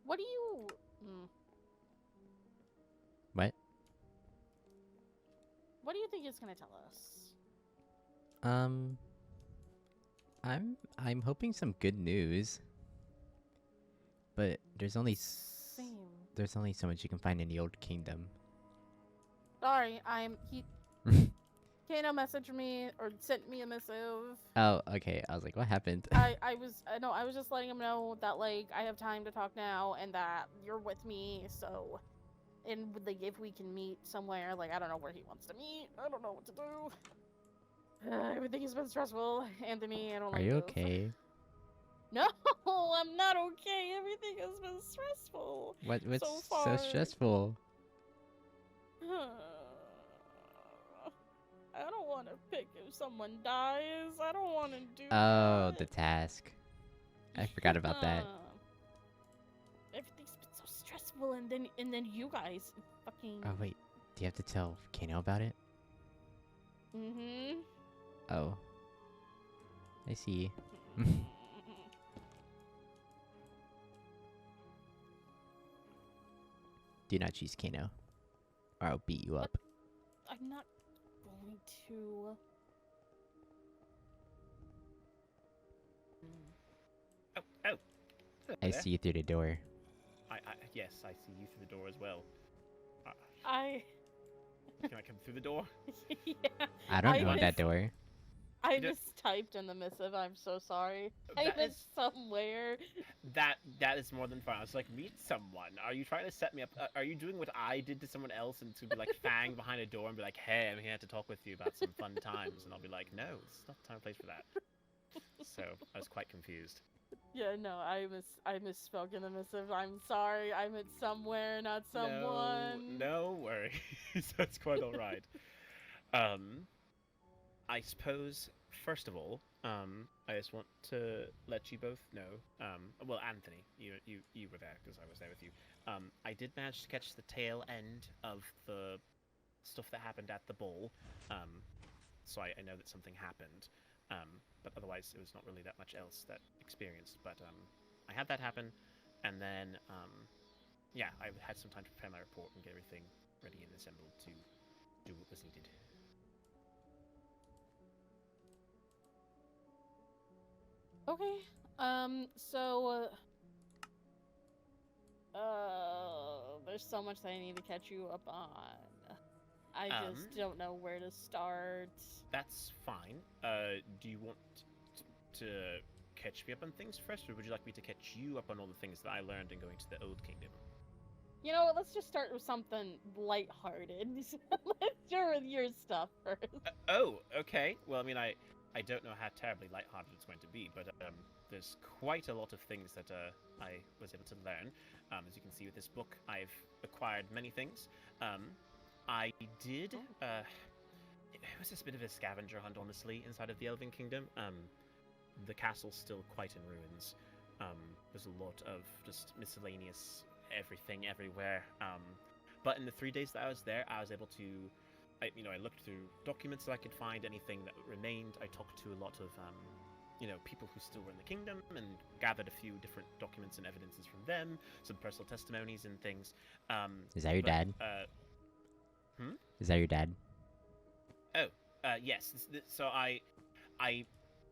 What do you... What? What do you think it's gonna tell us? Um, I'm hoping some good news, but Same. there's only so much you can find in the Old Kingdom. Sorry, Kano messaged me or sent me a missive. Oh, okay. I was like, what happened? I was just letting him know that like I have time to talk now and that you're with me, so and like if we can meet somewhere, like I don't know where he wants to meet. I don't know what to do. Everything has been stressful, Anthony. I don't Are like you this. okay? No, I'm not okay. Everything has been stressful. What's So so far. stressful? I don't want to pick if someone dies. I don't want to do Oh, that. the task. I forgot about that. Everything's been so stressful, and then you guys fucking. Oh wait, do you have to tell Kano about it? Mhm. Oh, I see. Do not choose Kano, or I'll beat you up. I'm not going to. Oh, oh. Hello I there. see you through the door. Yes, I see you through the door as well. I. Can I come through the door? Yeah. I don't know that door. I mistyped in the missive. I'm so sorry. I missed somewhere. That is more than fine. I was like, meet someone. Are you trying to set me up? Are you doing what I did to someone else and to be like fang behind a door and be like, hey, I'm here to talk with you about some fun times? And I'll be like, no, it's not time or place for that. So I was quite confused. Yeah, no, I misspoke in the missive. I'm sorry. I meant somewhere, not someone. No worries. That's quite all right. I suppose first of all, I just want to let you both know. Well, Anthony, you were there because I was there with you. I did manage to catch the tail end of the stuff that happened at the ball. So I know that something happened. But otherwise, it was not really that much else that experienced. But I had that happen, and then yeah, I had some time to prepare my report and get everything ready and assembled to do what was needed. Okay. So. There's so much that I need to catch you up on. I just don't know where to start. That's fine. Do you want to catch me up on things first, or would you like me to catch you up on all the things that I learned in going to the Old Kingdom? You know what, let's just start with something lighthearted. Let's start with your stuff first. Oh, okay. Well, I mean, I don't know how terribly lighthearted it's going to be, but there's quite a lot of things that I was able to learn. As you can see with this book, I've acquired many things. I did... it was just a bit of a scavenger hunt, honestly, inside of the Elven Kingdom. The castle's still quite in ruins. There's a lot of just miscellaneous everything everywhere. But in the 3 days that I was there, I was able to... I looked through documents that I could find, anything that remained. I talked to a lot of, people who still were in the kingdom and gathered a few different documents and evidences from them, some personal testimonies and things. Is that your dad? Is that your dad? Oh, yes. So I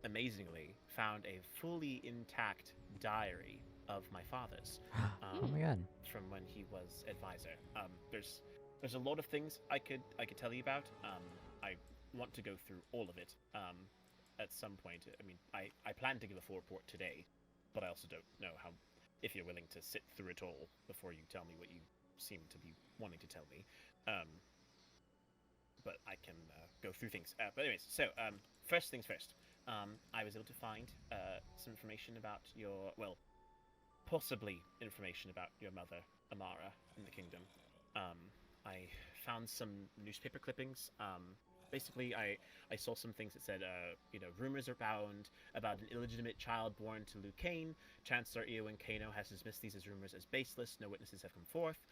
amazingly found a fully intact diary of my father's. Oh my god. From when he was advisor. There's a lot of things I could tell you about. I want to go through all of it at some point. I mean, I plan to give a full report today, but I also don't know if you're willing to sit through it all before you tell me what you seem to be wanting to tell me. But I can go through things. But anyways, so first things first. I was able to find some information about possibly information about your mother, Amara, in the kingdom. I found some newspaper clippings. Basically, I saw some things that said, rumors are abound about an illegitimate child born to Lucane. Chancellor Eowyn Kano has dismissed these as rumors as baseless. No witnesses have come forth.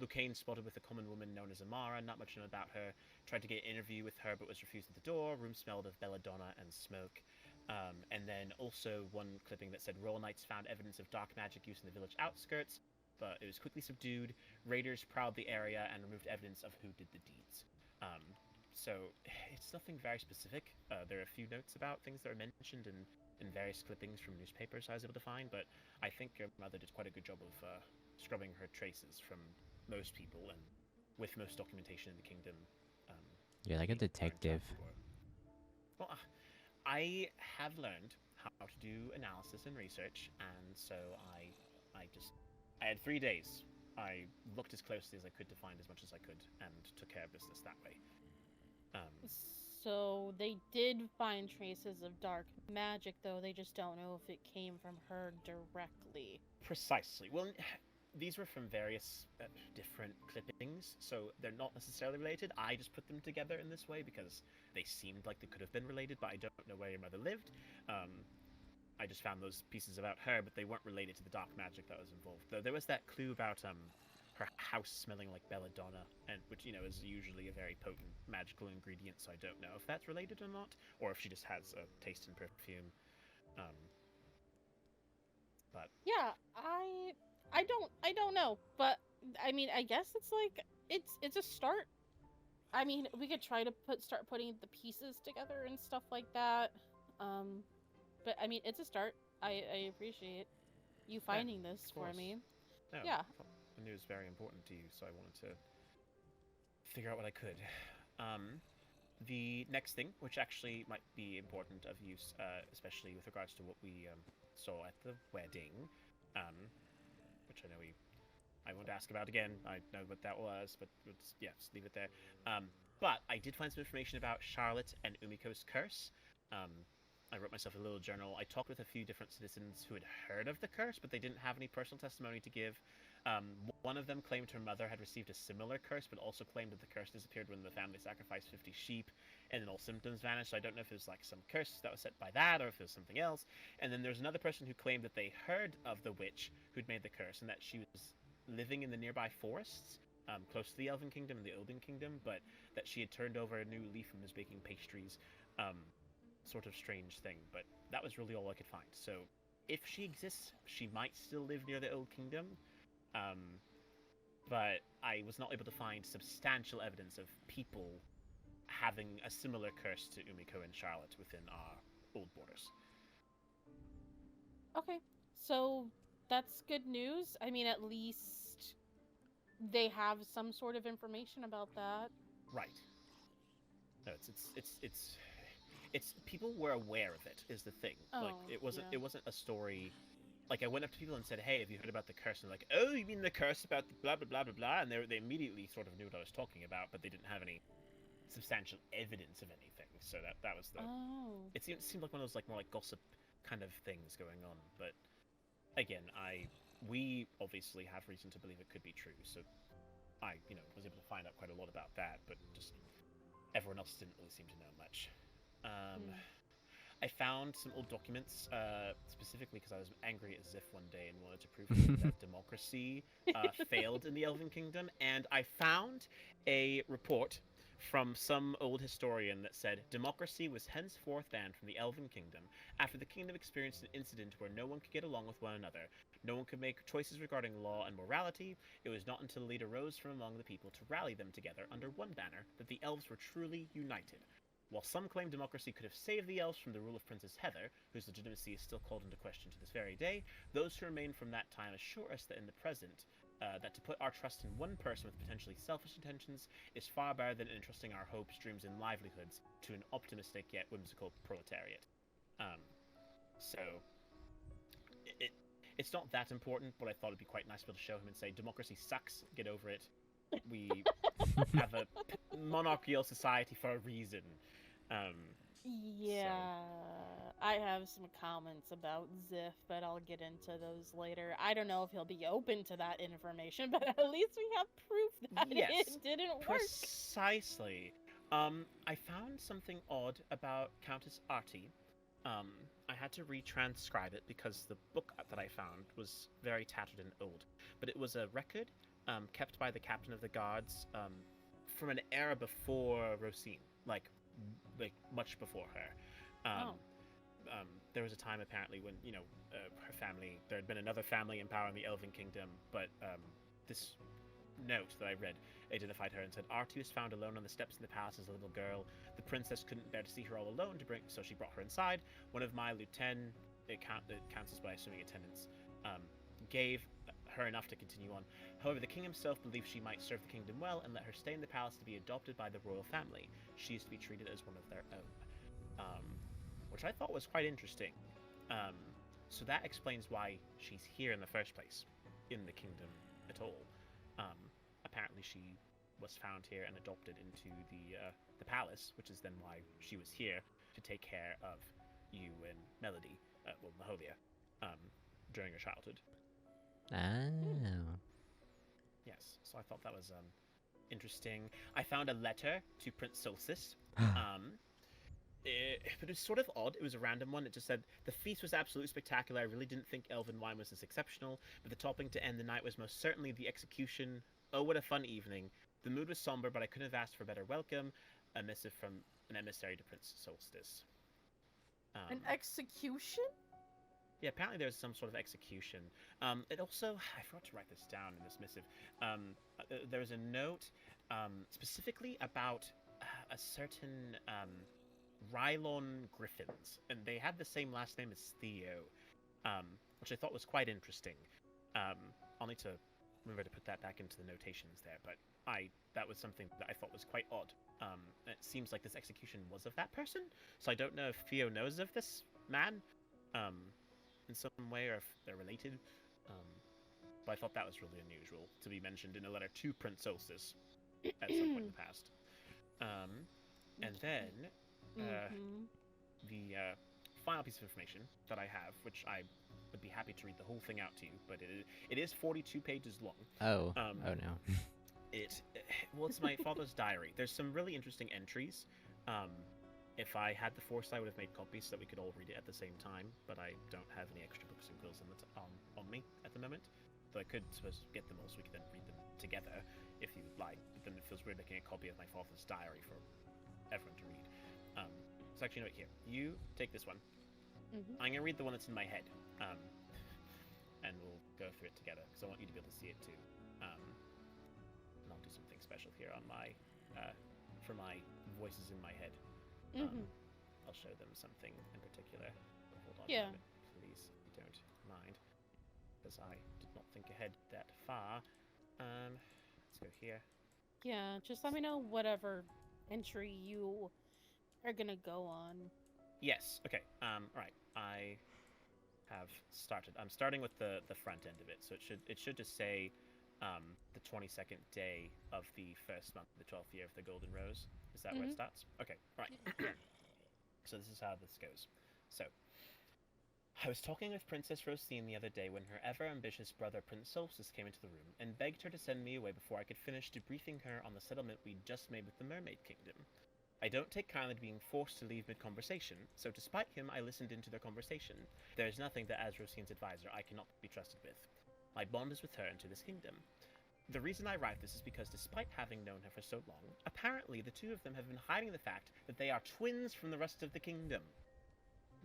Lucane spotted with a common woman known as Amara. Not much known about her. Tried to get an interview with her, but was refused at the door. Room smelled of belladonna and smoke. And then also one clipping that said Royal Knights found evidence of dark magic use in the village outskirts, but it was quickly subdued. Raiders prowled the area and removed evidence of who did the deeds. So it's nothing very specific. There are a few notes about things that are mentioned in various clippings from newspapers I was able to find, but I think your mother did quite a good job of scrubbing her traces from most people and with most documentation in the kingdom. You're like a detective. Well, I have learned how to do analysis and research, and so I had 3 days. I looked as closely as I could to find as much as I could, and took care of business that way. So they did find traces of dark magic, though they just don't know if it came from her directly. Precisely. Well, these were from various different clippings, so they're not necessarily related. I just put them together in this way because they seemed like they could have been related, but I don't know where your mother lived. I just found those pieces about her, but they weren't related to the dark magic that was involved. Though there was that clue about her house smelling like belladonna, and which is usually a very potent magical ingredient. So I don't know if that's related or not, or if she just has a taste in perfume. But yeah, I don't know, but I mean, I guess it's like it's a start. I mean, we could try to start putting the pieces together and stuff like that. But I mean, it's a start. I appreciate you finding this for me. No, Yeah. I knew it was very important to you, so I wanted to figure out what I could. The next thing, which actually might be important of use, especially with regards to what we saw at the wedding, which I know I won't ask about again. I know what that was, but just leave it there. But I did find some information about Charlotte and Umiko's curse. I wrote myself a little journal. I talked with a few different citizens who had heard of the curse, but they didn't have any personal testimony to give. One of them claimed her mother had received a similar curse, but also claimed that the curse disappeared when the family sacrificed 50 sheep, and then all symptoms vanished. So I don't know if it was like some curse that was set by that, or if it was something else. And then there's another person who claimed that they heard of the witch who'd made the curse, and that she was living in the nearby forests, close to the Elven Kingdom and the Odin Kingdom, but that she had turned over a new leaf and was baking pastries. Sort of strange thing, but that was really all I could find. So if she exists, she might still live near the Old Kingdom, but I was not able to find substantial evidence of people having a similar curse to Umiko and Charlotte within our old borders. Okay, so that's good news. I mean, at least they have some sort of information about that. Right. No, it's people were aware of it is the thing. Like it wasn't a story. Like I went up to people and said, "Hey, have you heard about the curse?" And they're like, "Oh, you mean the curse about the blah blah blah blah blah?" And they immediately sort of knew what I was talking about, but they didn't have any substantial evidence of anything. So that was the. Oh. It seemed like one of those more like gossip kind of things going on. But again, we obviously have reason to believe it could be true. So I was able to find out quite a lot about that, but just everyone else didn't really seem to know much. I found some old documents, specifically because I was angry at Ziff one day and wanted to prove that democracy failed in the Elven Kingdom, and I found a report from some old historian that said, democracy was henceforth banned from the Elven Kingdom after the kingdom experienced an incident where no one could get along with one another. No one could make choices regarding law and morality. It was not until a leader rose from among the people to rally them together under one banner that the elves were truly united. While some claim democracy could have saved the elves from the rule of Princess Heather, whose legitimacy is still called into question to this very day, those who remain from that time assure us that in the present, that to put our trust in one person with potentially selfish intentions is far better than entrusting our hopes, dreams, and livelihoods to an optimistic yet whimsical proletariat. So, it's not that important, but I thought it'd be quite nice to be able to show him and say, democracy sucks, get over it. We have a monarchical society for a reason. Yeah, so. I have some comments about Ziff, but I'll get into those later. I don't know if he'll be open to that information, but at least we have proof that it didn't work. Precisely. I found something odd about Countess Artie. I had to retranscribe it because the book that I found was very tattered and old, but it was a record kept by the captain of the guards from an era before Rosine, like much before her. there was a time apparently when, her family, there had been another family in power in the Elven Kingdom, but this note that I read identified her and said, Artius found alone on the steps in the palace as a little girl. The princess couldn't bear to see her all alone, so she brought her inside. One of my lieutenant, it counts as by assuming attendants, gave her enough to continue on. However, the king himself believed she might serve the kingdom well and let her stay in the palace to be adopted by the royal family. She is to be treated as one of their own, which I thought was quite interesting. So that explains why she's here in the first place, in the kingdom at all. Apparently she was found here and adopted into the palace, which is then why she was here to take care of you and Melody, Maholia, during her childhood. Oh. Yes, so I thought that was interesting. I found a letter to Prince Solstice. But it was sort of odd. It was a random one. It just said, the feast was absolutely spectacular. I really didn't think elven wine was this exceptional, but the topping to end the night was most certainly the execution. Oh, what a fun evening. The mood was somber, but I couldn't have asked for a better welcome. A missive from an emissary to Prince Solstice. An execution? Yeah, apparently there's some sort of execution. It also, I forgot to write this down in this missive. There was a note specifically about a certain Rylon Griffins, and they had the same last name as Theo, which I thought was quite interesting. I'll need to remember to put that back into the notations there, but that was something that I thought was quite odd. It seems like this execution was of that person, so I don't know if Theo knows of this man in some way, or if they're related. But I thought that was really unusual to be mentioned in a letter to Prince Solstice at some point in the past. And then the final piece of information that I have, which I would be happy to read the whole thing out to you, but it is 42 pages long. Oh, oh no. Well, it's my father's diary. There's some really interesting entries. If I had the foresight, I would have made copies so that we could all read it at the same time, but I don't have any extra books and quills on me at the moment. Though I could suppose get them all so we could then read them together if you would like. But then it feels weird making a copy of my father's diary for everyone to read. So actually, no, wait, here. You take this one. I'm going to read the one that's in my head. And we'll go through it together, because I want you to be able to see it too. And I'll do something special here on my, for my voices in my head. I'll show them something in particular. Hold on a moment, please, if you don't mind. Because I did not think ahead that far. Let's go here. Yeah, just let me know whatever entry you are gonna go on. Yes, okay. Alright. I have started. I'm starting with the front end of it, so it should just say the 22nd day of the first month, the 12th year of the Golden Rose. Is that where it starts? Okay, alright. So this is how this goes. So, I was talking with Princess Rosine the other day when her ever-ambitious brother Prince Solstice came into the room and begged her to send me away before I could finish debriefing her on the settlement we'd just made with the Mermaid Kingdom. I don't take kindly to being forced to leave mid-conversation, so despite him, I listened into their conversation. There is nothing that as Rosine's advisor I cannot be trusted with. My bond is with her and to this kingdom. The reason I write this is because despite having known her for so long, apparently the two of them have been hiding the fact that they are twins from the rest of the kingdom.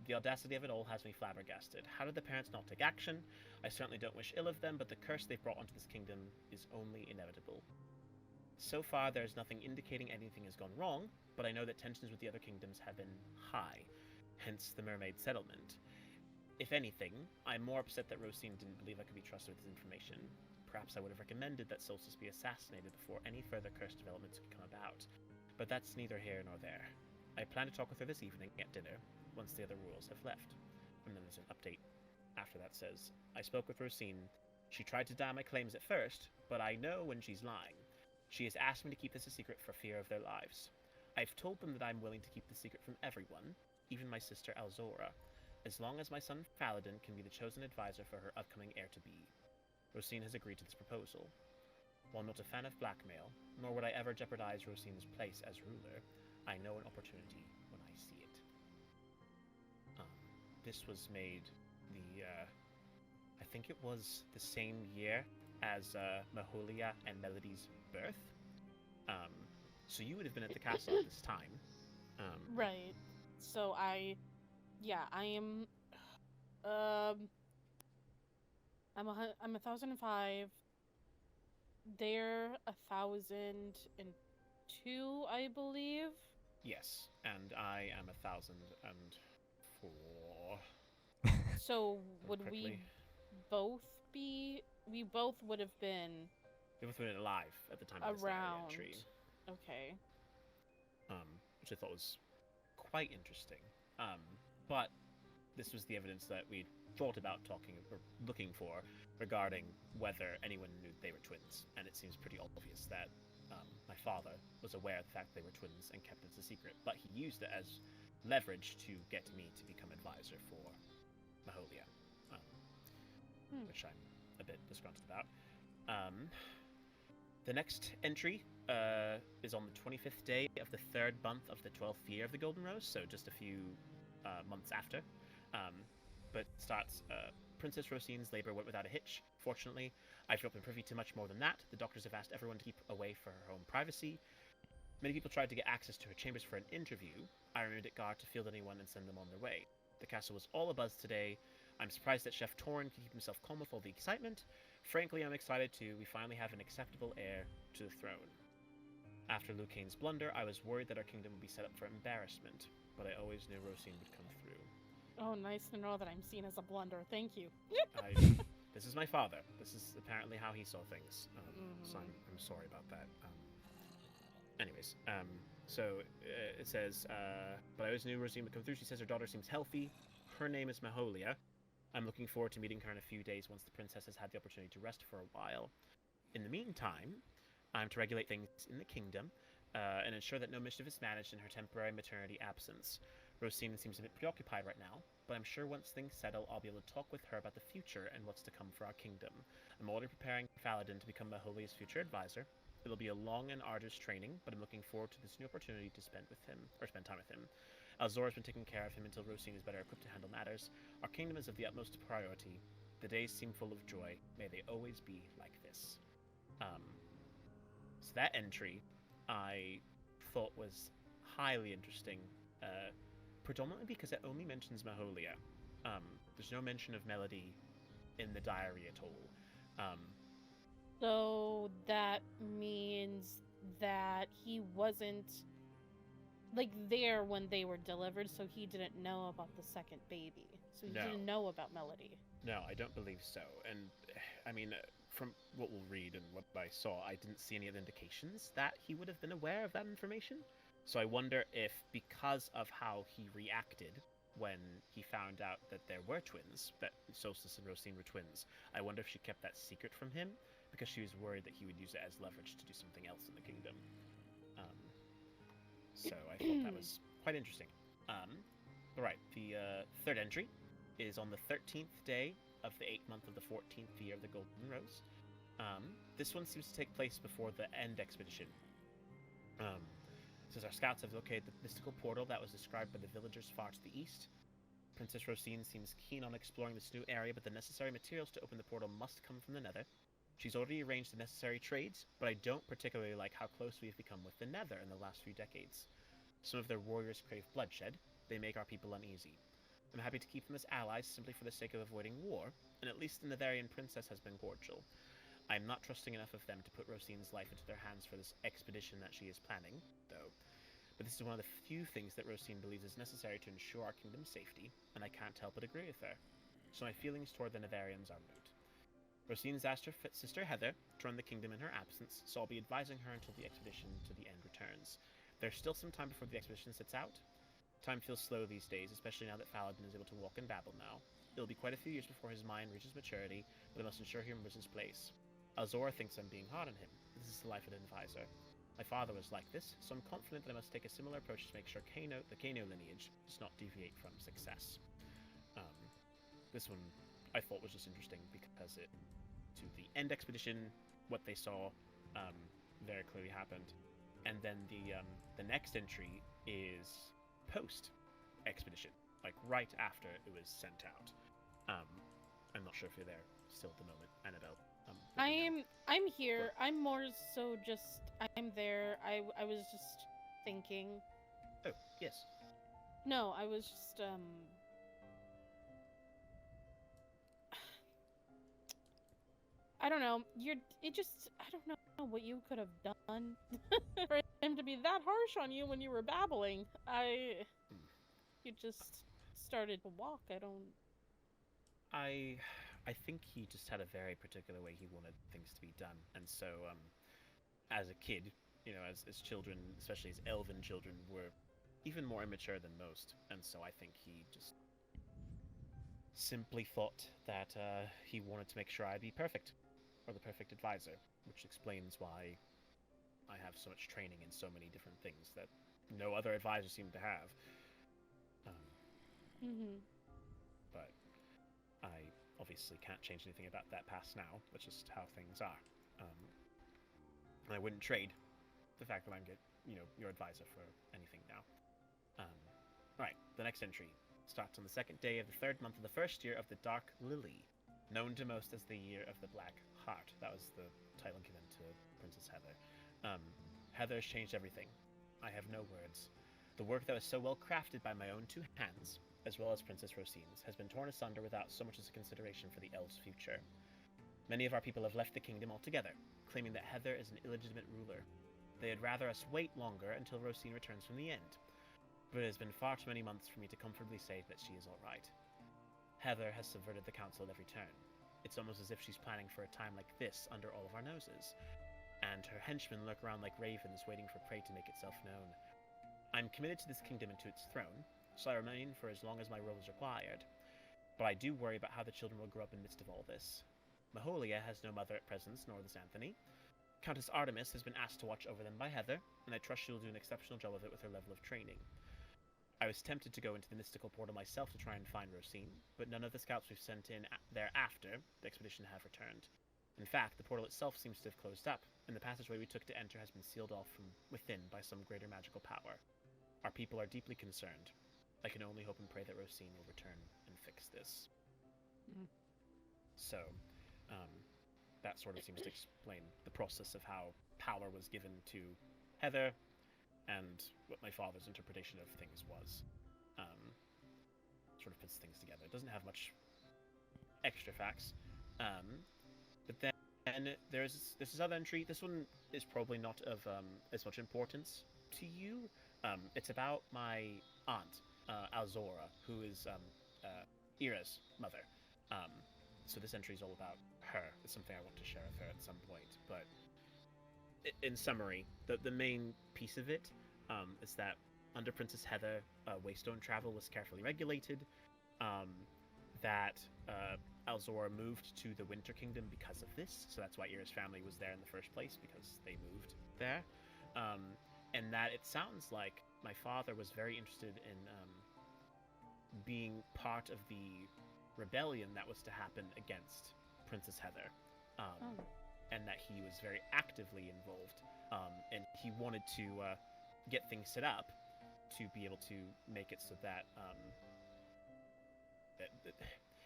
The audacity of it all has me flabbergasted. How did the parents not take action? I certainly don't wish ill of them, but the curse they've brought onto this kingdom is only inevitable. So far, there is nothing indicating anything has gone wrong, but I know that tensions with the other kingdoms have been high, hence the mermaid settlement. If anything, I'm more upset that Rosine didn't believe I could be trusted with this information. Perhaps I would have recommended that Solstice be assassinated before any further cursed developments could come about. But that's neither here nor there. I plan to talk with her this evening at dinner, once the other royals have left. And then there's an update after that says, I spoke with Rosine. She tried to deny my claims at first, but I know when she's lying. She has asked me to keep this a secret for fear of their lives. I've told them that I'm willing to keep the secret from everyone, even my sister Alzora, as long as my son Faladin can be the chosen advisor for her upcoming heir-to-be. Rosine has agreed to this proposal. While not a fan of blackmail, nor would I ever jeopardize Rosine's place as ruler, I know an opportunity when I see it. This was made I think it was the same year as Maholia and Melody's birth. So you would have been at the castle at this time. Right. So I Yeah, I am. Um, I'm 1,005. They're 1,002, I believe. Yes, and I am 1,004. So would we Quickly. both be? We both would have been We both were alive at the time of this diary around. entry, Okay. which I thought was quite interesting. But this was the evidence that we thought about talking or looking for regarding whether anyone knew they were twins, and it seems pretty obvious that my father was aware of the fact they were twins and kept it as a secret, but he used it as leverage to get me to become advisor for Maholia, which I'm a bit disgruntled about. The next entry is on the 25th day of the 3rd month of the 12th year of the Golden Rose, so just a few months after. But starts, Princess Rosine's labor went without a hitch. Fortunately, I've not been privy to much more than that. The doctors have asked everyone to keep away for her own privacy. Many people tried to get access to her chambers for an interview. I remained at guard to field anyone and send them on their way. The castle was all abuzz today. I'm surprised that Chef Torin can keep himself calm with all the excitement. Frankly, I'm excited too. We finally have an acceptable heir to the throne. After Lucane's blunder, I was worried that our kingdom would be set up for embarrassment, but I always knew Rosine would come through. Oh, nice to know that I'm seen as a blunder. Thank you. This is my father. This is apparently how he saw things. So I'm sorry about that. Anyways, so it says, but I always knew Rosine would come through. She says her daughter seems healthy. Her name is Maholia. I'm looking forward to meeting her in a few days once the princess has had the opportunity to rest for a while. In the meantime, I'm to regulate things in the kingdom and ensure that no mischief is managed in her temporary maternity absence. Rosine seems a bit preoccupied right now, but I'm sure once things settle, I'll be able to talk with her about the future and what's to come for our kingdom. I'm already preparing Faladin to become Maholia's future advisor. It'll be a long and arduous training, but I'm looking forward to this new opportunity to spend time with him. Alzora has been taking care of him until Rosine is better equipped to handle matters. Our kingdom is of the utmost priority. The days seem full of joy. May they always be like this. So that entry, I thought was highly interesting, predominantly because it only mentions Maholia. There's no mention of Melody in the diary at all. So that means that he wasn't there when they were delivered, so he didn't know about the second baby. So he didn't know about Melody. No, I don't believe so. And I mean, from what we'll read and what I saw, I didn't see any other indications that he would have been aware of that information. So I wonder if, because of how he reacted when he found out that there were twins, that Solstice and Rosine were twins, I wonder if she kept that secret from him because she was worried that he would use it as leverage to do something else in the kingdom. So I thought that was quite interesting. Alright, the third entry is on the 13th day of the 8th month of the 14th year of the Golden Rose. This one seems to take place before the End Expedition. Says our scouts have located the mystical portal that was described by the villagers far to the east. Princess Rosine seems keen on exploring this new area, but the necessary materials to open the portal must come from the Nether. She's already arranged the necessary trades, but I don't particularly like how close we've become with the Nether in the last few decades. Some of their warriors crave bloodshed. They make our people uneasy. I'm happy to keep them as allies simply for the sake of avoiding war, and at least the Netherian princess has been cordial. I'm not trusting enough of them to put Rosine's life into their hands for this expedition that she is planning, though. But this is one of the few things that Rosine believes is necessary to ensure our kingdom's safety, and I can't help but agree with her. So my feelings toward the Netherians are moot. Rosine's asked her sister Heather to run the kingdom in her absence, so I'll be advising her until the expedition to the End returns. There's still some time before the expedition sets out. Time feels slow these days, especially now that Faladin is able to walk and babble now. It'll be quite a few years before his mind reaches maturity, but I must ensure he remembers his place. Alzora thinks I'm being hard on him. This is the life of an advisor. My father was like this, so I'm confident that I must take a similar approach to make sure the Kano lineage does not deviate from success. This one I thought was just interesting because it, to the End Expedition, what they saw very clearly happened. And then the next entry is post-expedition, like right after it was sent out. I'm not sure if you're there still at the moment, Annabelle. I'm here. I'm more so just I'm there. I was just thinking. Oh, yes. No, I was just I don't know. I don't know what you could have done for him to be that harsh on you when you were babbling. You just started to walk. I think he just had a very particular way he wanted things to be done, and so as a kid, as children, especially as elven children, were even more immature than most, and so I think he just simply thought that he wanted to make sure I'd be perfect, or the perfect advisor, which explains why I have so much training in so many different things that no other advisor seemed to have. But I obviously can't change anything about that past now. That's just how things are. And I wouldn't trade the fact that I'm your advisor for anything now. Right, the next entry starts on the second day of the third month of the first year of the Dark Lily, known to most as the Year of the Black Heart. That was the title given to Princess Heather. Heather has changed everything. I have no words. The work that was so well crafted by my own two hands, as well as Princess Rosine's, has been torn asunder without so much as a consideration for the elves' future. Many of our people have left the kingdom altogether, claiming that Heather is an illegitimate ruler. They had rather us wait longer until Rosine returns from the end, but it has been far too many months for me to comfortably say that she is all right. Heather has subverted the council at every turn. It's almost as if she's planning for a time like this under all of our noses, and her henchmen lurk around like ravens waiting for prey to make itself known. I'm committed to this kingdom and to its throne, so I remain for as long as my role is required, but I do worry about how the children will grow up in the midst of all this. Maholia has no mother at present, nor does Anthony. Countess Artemis has been asked to watch over them by Heather, and I trust she will do an exceptional job of it with her level of training. I was tempted to go into the mystical portal myself to try and find Rosine, but none of the scouts we've sent in there after the expedition have returned. In fact, the portal itself seems to have closed up, and the passageway we took to enter has been sealed off from within by some greater magical power. Our people are deeply concerned. I can only hope and pray that Rosine will return and fix this. So, that sort of seems to explain the process of how power was given to Heather, and what my father's interpretation of things was. Sort of puts things together. It doesn't have much extra facts. But then there's this other entry. This one is probably not of as much importance to you. It's about my aunt, Alzora, who is Ira's mother. So this entry is all about her. It's something I want to share with her at some point. But in summary, the main piece of it is that under Princess Heather, Waystone travel was carefully regulated. That Alzora moved to the Winter Kingdom because of this, so that's why Ira's family was there in the first place, because they moved there. And that it sounds like my father was very interested in being part of the rebellion that was to happen against Princess Heather. And that he was very actively involved, and he wanted to get things set up to be able to make it so that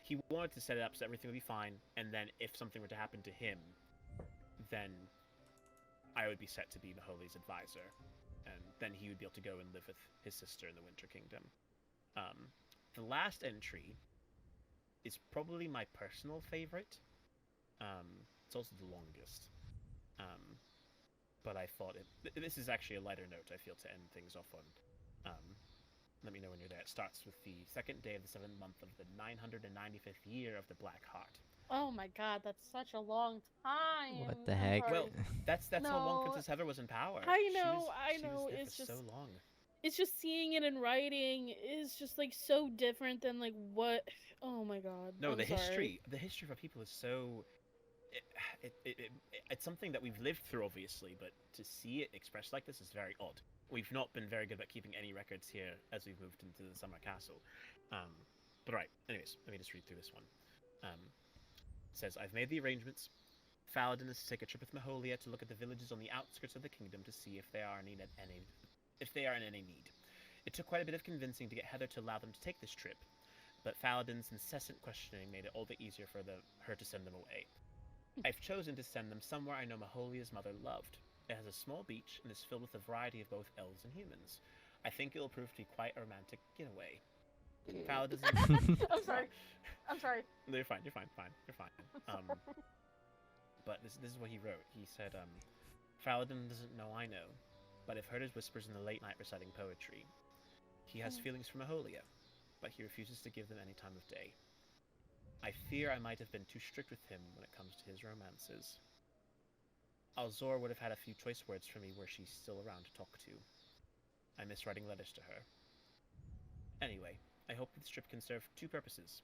he wanted to set it up so everything would be fine, and then if something were to happen to him, then I would be set to be Maholi's advisor, and then he would be able to go and live with his sister in the Winter Kingdom. The last entry is probably my personal favorite. It's also the longest. But I thought this is actually a lighter note, I feel, to end things off on. Let me know when you're there. It starts with the second day of the 7th month of the 995th year of the Black Heart. Oh my god, that's such a long time. What the heck? Well, that's how long Princess Heather was in power. I know. She was there for so long. It's just seeing it in writing is just like so different than like what. Oh my god. No, the sorry. history of our people is so. It's something that we've lived through, obviously, but to see it expressed like this is very odd. We've not been very good at keeping any records here as we've moved into the Summer Castle. But right, anyways, let me just read through this one. It says, I've made the arrangements. Faladin is to take a trip with Maholia to look at the villages on the outskirts of the kingdom to see if they are in any need. It took quite a bit of convincing to get Heather to allow them to take this trip, but Faladin's incessant questioning made it all the easier for her to send them away. I've chosen to send them somewhere I know Maholia's mother loved. It has a small beach and is filled with a variety of both elves and humans. I think it will prove to be quite a romantic getaway. I'm sorry. No, you're fine. But this is what he wrote. He said, Faladin doesn't know I know, but I've heard his whispers in the late night reciting poetry. He has feelings for Maholia, but he refuses to give them any time of day. I fear I might have been too strict with him when it comes to his romances. Alzor would have had a few choice words for me were she still around to talk to. I miss writing letters to her. Anyway, I hope the strip can serve two purposes.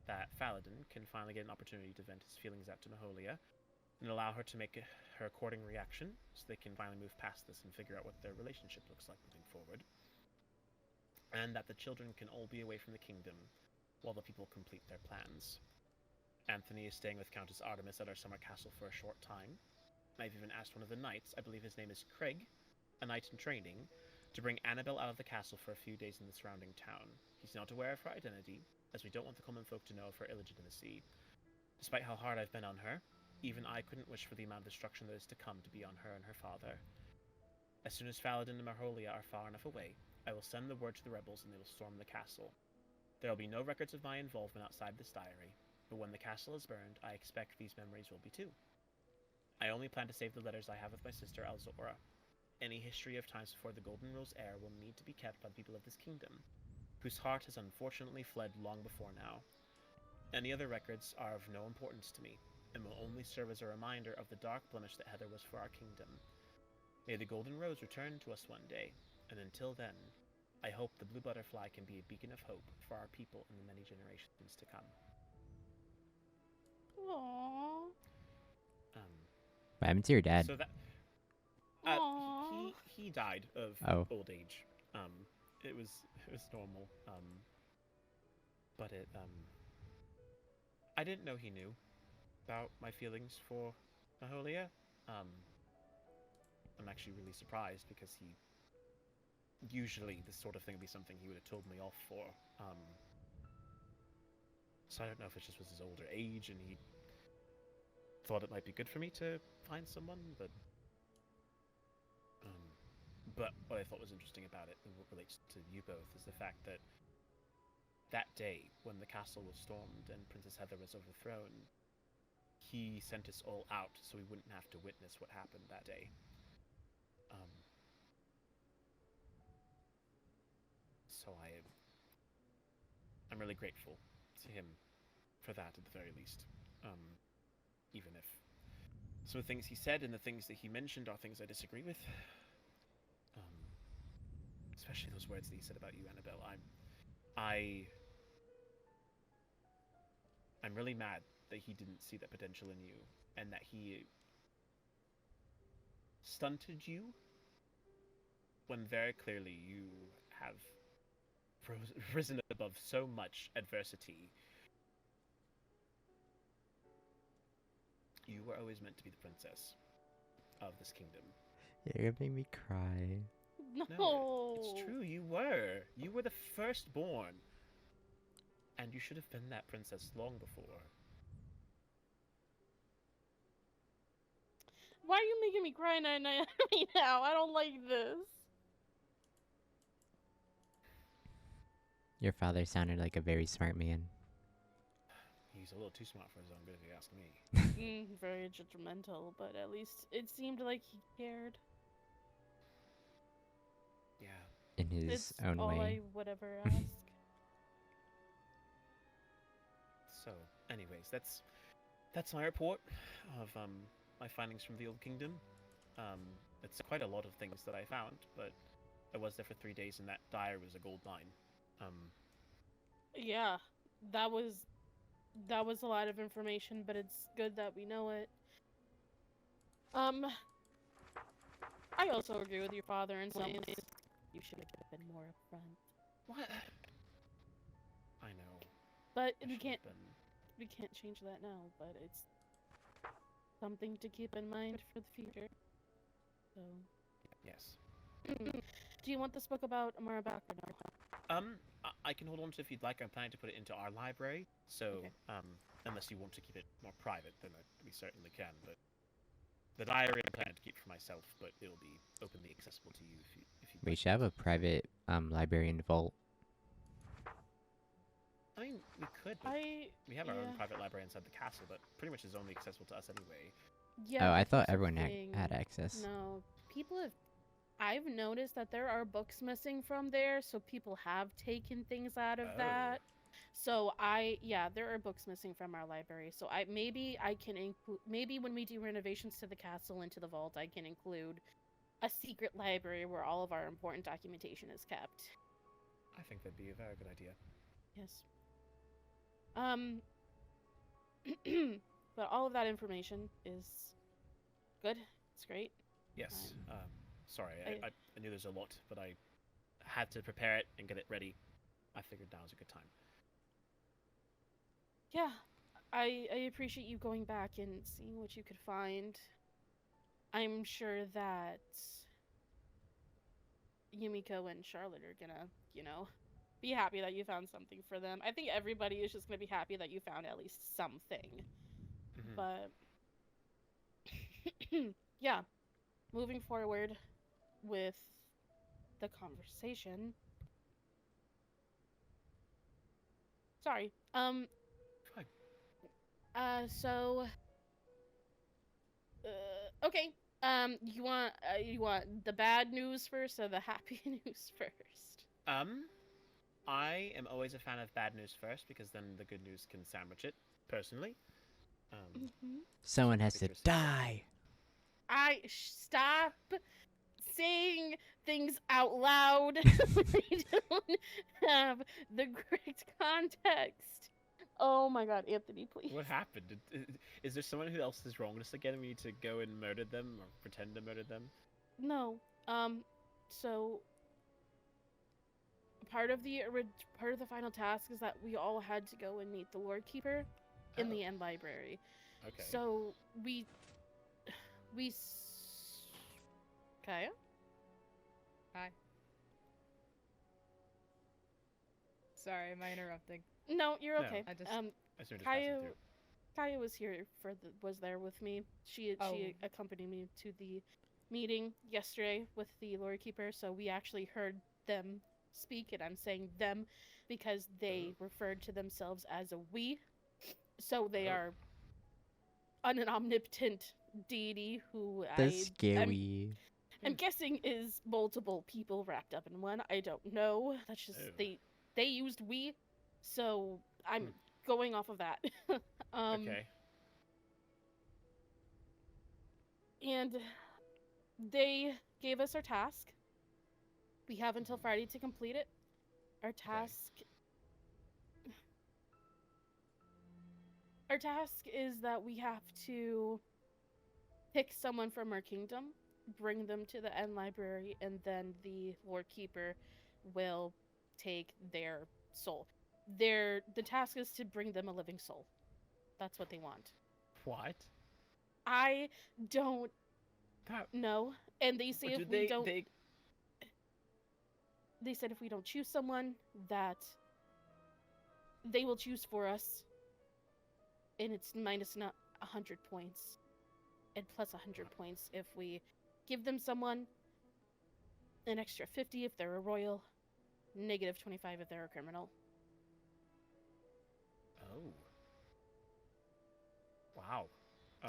That Faladin can finally get an opportunity to vent his feelings out to Maholia, and allow her to make her according reaction, so they can finally move past this and figure out what their relationship looks like moving forward. And that the children can all be away from the kingdom, while the people complete their plans. Anthony is staying with Countess Artemis at our summer castle for a short time. I've even asked one of the knights, I believe his name is Craig, a knight in training, to bring Annabelle out of the castle for a few days in the surrounding town. He's not aware of her identity, as we don't want the common folk to know of her illegitimacy. Despite how hard I've been on her, even I couldn't wish for the amount of destruction that is to come to be on her and her father. As soon as Faladin and Maholia are far enough away, I will send the word to the rebels and they will storm the castle. There will be no records of my involvement outside this diary, but when the castle is burned, I expect these memories will be too. I only plan to save the letters I have with my sister Alzora. Any history of times before the Golden Rose heir will need to be kept by the people of this kingdom, whose heart has unfortunately fled long before now. Any other records are of no importance to me, and will only serve as a reminder of the dark blemish that Heather was for our kingdom. May the Golden Rose return to us one day, and until then, I hope the Blue Butterfly can be a beacon of hope for our people in the many generations to come. Aww. What happened to your dad? So that Aww. he died of old age. It was normal. But I didn't know he knew about my feelings for Maholia. I'm actually really surprised because usually this sort of thing would be something he would have told me off for. So I don't know if it just was his older age and he thought it might be good for me to find someone, but what I thought was interesting about it and what relates to you both is the fact that that day when the castle was stormed and Princess Heather was overthrown, he sent us all out so we wouldn't have to witness what happened that day. So I'm really grateful to him for that at the very least. Even if some of the things he said and the things that he mentioned are things I disagree with. Especially those words that he said about you, Annabelle. I'm really mad that he didn't see that potential in you, and that he stunted you when very clearly you have risen above so much adversity. You were always meant to be the princess of this kingdom. You're gonna make me cry. No, it's true. You were the firstborn, and you should have been that princess long before. Why are you making me cry now? I don't like this. Your father sounded like a very smart man. He's a little too smart for his own good, if you ask me. Very judgmental, but at least it seemed like he cared. Yeah. In his own all way. I would ever ask. So, anyways, that's my report of my findings from the Old Kingdom. It's quite a lot of things that I found, but I was there for 3 days, and that diary was a gold mine. Yeah, that was a lot of information, but it's good that we know it. I also agree with your father in some ways. You should have been more upfront. What? I know. But we can't change that now, but it's something to keep in mind for the future. So. Yes. Do you want this book about Amara back or no? I can hold on to it if you'd like. I'm planning to put it into our library, so okay. Unless you want to keep it more private, then we certainly can. But the diary I'm planning to keep for myself, but it'll be openly accessible to you if you. We should have a private library in the vault. I mean, we could, but we have our own private library inside the castle that pretty much is only accessible to us anyway. Yeah. Oh, I thought here's the everyone thing. had access. No, people have. I've noticed that there are books missing from there, so people have taken things out of that. So there are books missing from our library. So maybe I can include, maybe when we do renovations to the castle and to the vault, I can include a secret library where all of our important documentation is kept. I think that'd be a very good idea. Yes. But all of that information is good. It's great. Yes. Sorry, I knew there's a lot, but I had to prepare it and get it ready. I figured now was a good time. Yeah, I appreciate you going back and seeing what you could find. I'm sure that Yumiko and Charlotte are gonna, be happy that you found something for them. I think everybody is just gonna be happy that you found at least something. Mm-hmm. But yeah, moving forward with the conversation. Sorry. Fine. Okay. You want the bad news first or the happy news first? I am always a fan of bad news first because then the good news can sandwich it. Personally. Someone has to die. Stop saying things out loud. We don't have the correct context. Oh my god, Anthony, please. What happened? Is there someone who else has wronged us again and we need to go and murder them or pretend to murder them? No. So part of the final task is that we all had to go and meet the Lord Keeper in the end library. Okay. So Kaya? Hi. Sorry, am I interrupting? No, you're okay. Kaya was here was there with me. She accompanied me to the meeting yesterday with the Lord Keeper, so we actually heard them speak, and I'm saying them because they referred to themselves as a we. So they are an omnipotent deity who I'm guessing is multiple people wrapped up in one. I don't know. That's just they used we, so I'm going off of that. Okay. And they gave us our task. We have until Friday to complete it. Our task is that we have to pick someone from our kingdom, bring them to the end library, and then the Lord Keeper will take their soul. The task is to bring them a living soul. That's what they want. What? I don't know. And they say They said if we don't choose someone, that they will choose for us. And it's minus 100 points. And plus 100 points if we give them someone. An extra 50 if they're a royal. Negative 25 if they're a criminal. Oh. Wow.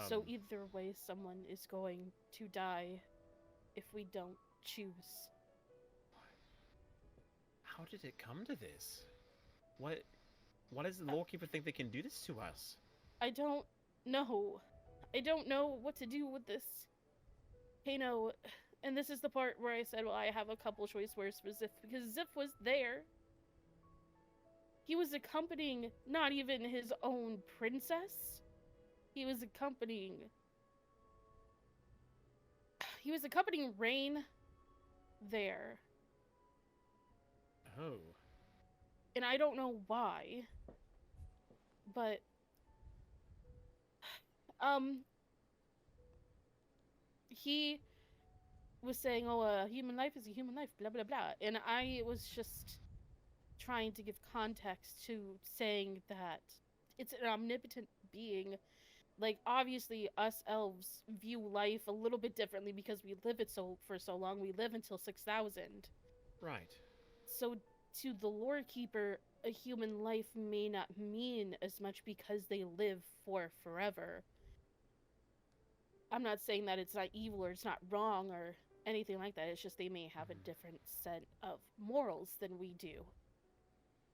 So either way, someone is going to die if we don't choose. How did it come to this? What does the Lord Keeper think they can do this to us? I don't know. I don't know what to do with this. Kano, and this is the part where I said, well, I have a couple choice words for Ziff, because Ziff was there. He was accompanying not even his own princess. He was accompanying Rain there. Oh. And I don't know why. But he was saying, oh, a human life is a human life, blah, blah, blah. And I was just trying to give context to saying that it's an omnipotent being. Like, obviously, us elves view life a little bit differently because we live it for so long. We live until 6,000. Right. So, to the Lore Keeper, a human life may not mean as much because they live for forever. I'm not saying that it's not evil or it's not wrong or anything like that. It's just they may have a different set of morals than we do,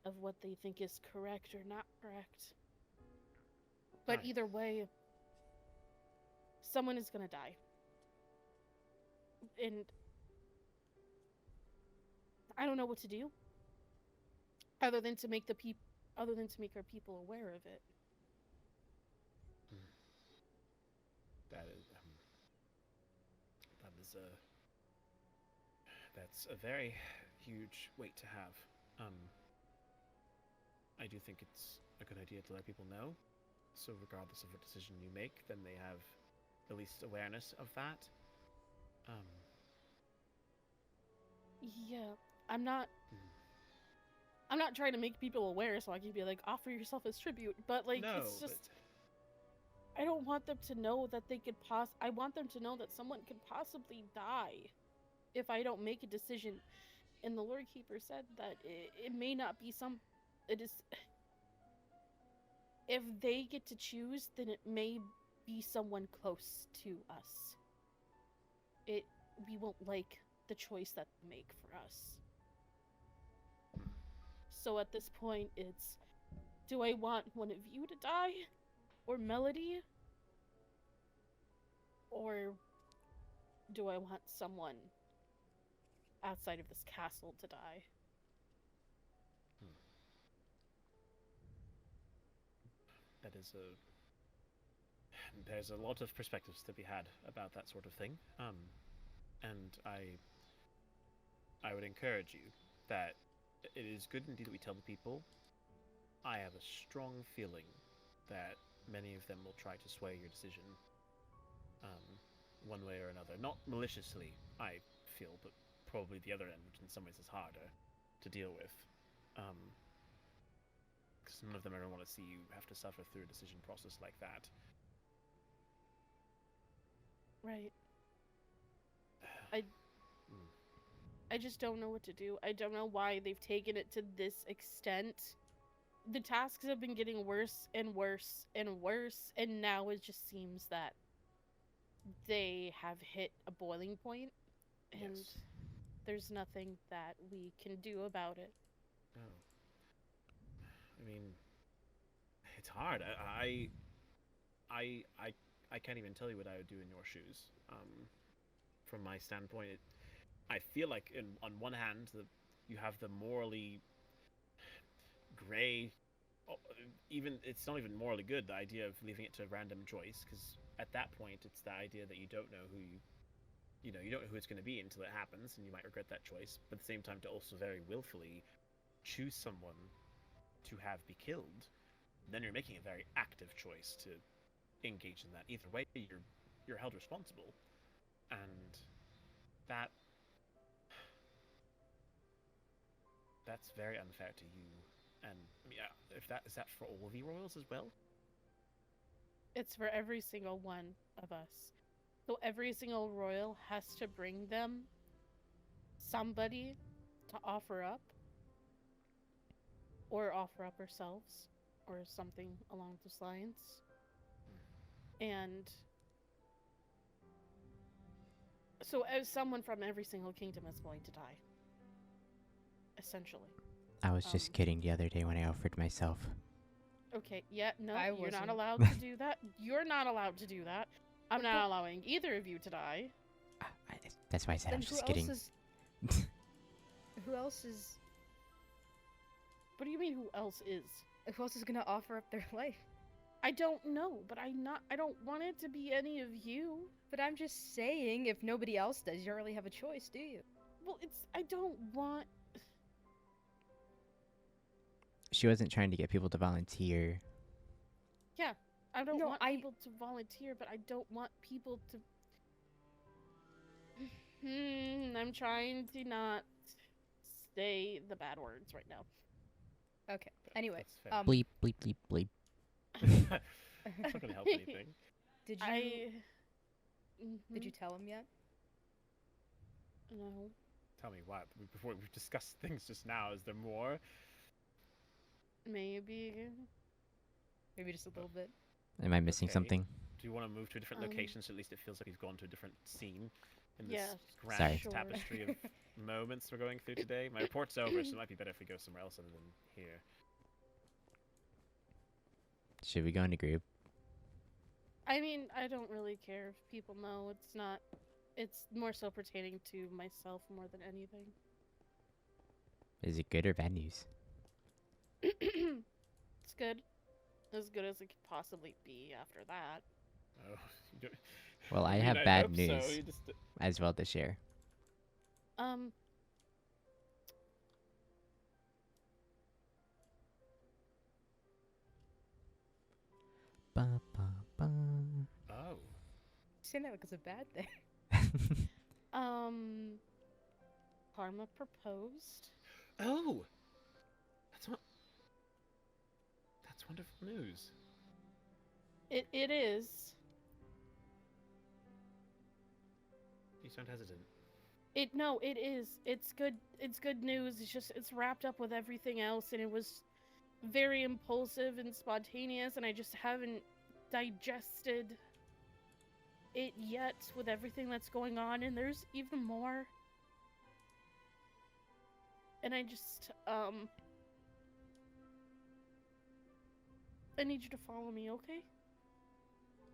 of what they think is correct or not correct. But Right. either way, someone is gonna die. And I don't know what to do other than to make our people aware of it. That's a very huge weight to have. I do think it's a good idea to let people know, so regardless of what decision you make, then they have at least awareness of that. Yeah, I'm not trying to make people aware so I can be like, offer yourself as tribute, but like, no, it's just, I don't want them to know that they could I want them to know that someone could possibly die if I don't make a decision. And the Lord Keeper said that it may not be it is, if they get to choose, then it may be someone close to us. We won't like the choice that they make for us. So at this point, it's, do I want one of you to die? Or Melody? Or do I want someone outside of this castle to die? There's a lot of perspectives to be had about that sort of thing. And I would encourage you that it is good indeed that we tell the people. I have a strong feeling that many of them will try to sway your decision, one way or another. Not maliciously, I feel, but probably the other end, which in some ways is harder to deal with. Because none of them ever want to see you have to suffer through a decision process like that. Right. I just don't know what to do. I don't know why they've taken it to this extent. The tasks have been getting worse and worse and worse, and now it just seems that they have hit a boiling point, and Yes. there's nothing that we can do about it. No. I mean, it's hard. I can't even tell you what I would do in your shoes. From my standpoint, I feel like on one hand, you have the morally gray, even it's not even morally good, the idea of leaving it to a random choice, because at that point it's the idea that you don't know who you don't know who it's going to be until it happens, and you might regret that choice. But at the same time, to also very willfully choose someone to have be killed, then you're making a very active choice to engage in that. Either way, you're held responsible, and that's very unfair to you. And yeah, if that is that for all the royals as well? It's for every single one of us. So every single royal has to bring them somebody to offer up, or offer up ourselves, or something along those lines. And so as someone from every single kingdom is going to die, essentially. I was just kidding the other day when I offered myself. Okay, yeah, no, I you're not wasn't. allowed to do that. You're not allowed to do that. I'm not allowing either of you to die. That's why I said I was just who kidding. else who else is What do you mean who else is? gonna offer up their life? I don't know, but I don't want it to be any of you. But I'm just saying, if nobody else does, you don't really have a choice, do you? Well, I don't want... She wasn't trying to get people to volunteer. Yeah, I don't No, want people to volunteer, but I don't want people to... I'm trying to not say the bad words right now. Okay. Anyway, That's fair. Bleep, bleep, bleep, bleep. It's not going to help anything. did you Did you tell him yet? No. Tell me what. Before we've discussed things just now, is there more? Maybe. Maybe just a little bit. Am I missing Okay. something? Do you want to move to a different Um, location so at least it feels like we've gone to a different scene in Yeah, this grand Sorry. sure. tapestry of moments we're going through today? My report's over, so it might be better if we go somewhere else other than here. Should we go in a group? I mean, I don't really care if people know. It's not. It's more so pertaining to myself more than anything. Is it good or bad news? It's good. As good as it could possibly be after that. Oh, you don't... Well, I mean, have I'd bad hope so. news You just... as well to share. Um. Ba, ba, ba. Oh. Saying that like it's a bad thing. Karma proposed. Oh! That's wonderful news. It is. You sound hesitant. It is. It's good. It's good news. It's just it's wrapped up with everything else, and it was very impulsive and spontaneous, and I just haven't digested it yet with everything that's going on, and there's even more. And I just I need you to follow me, okay?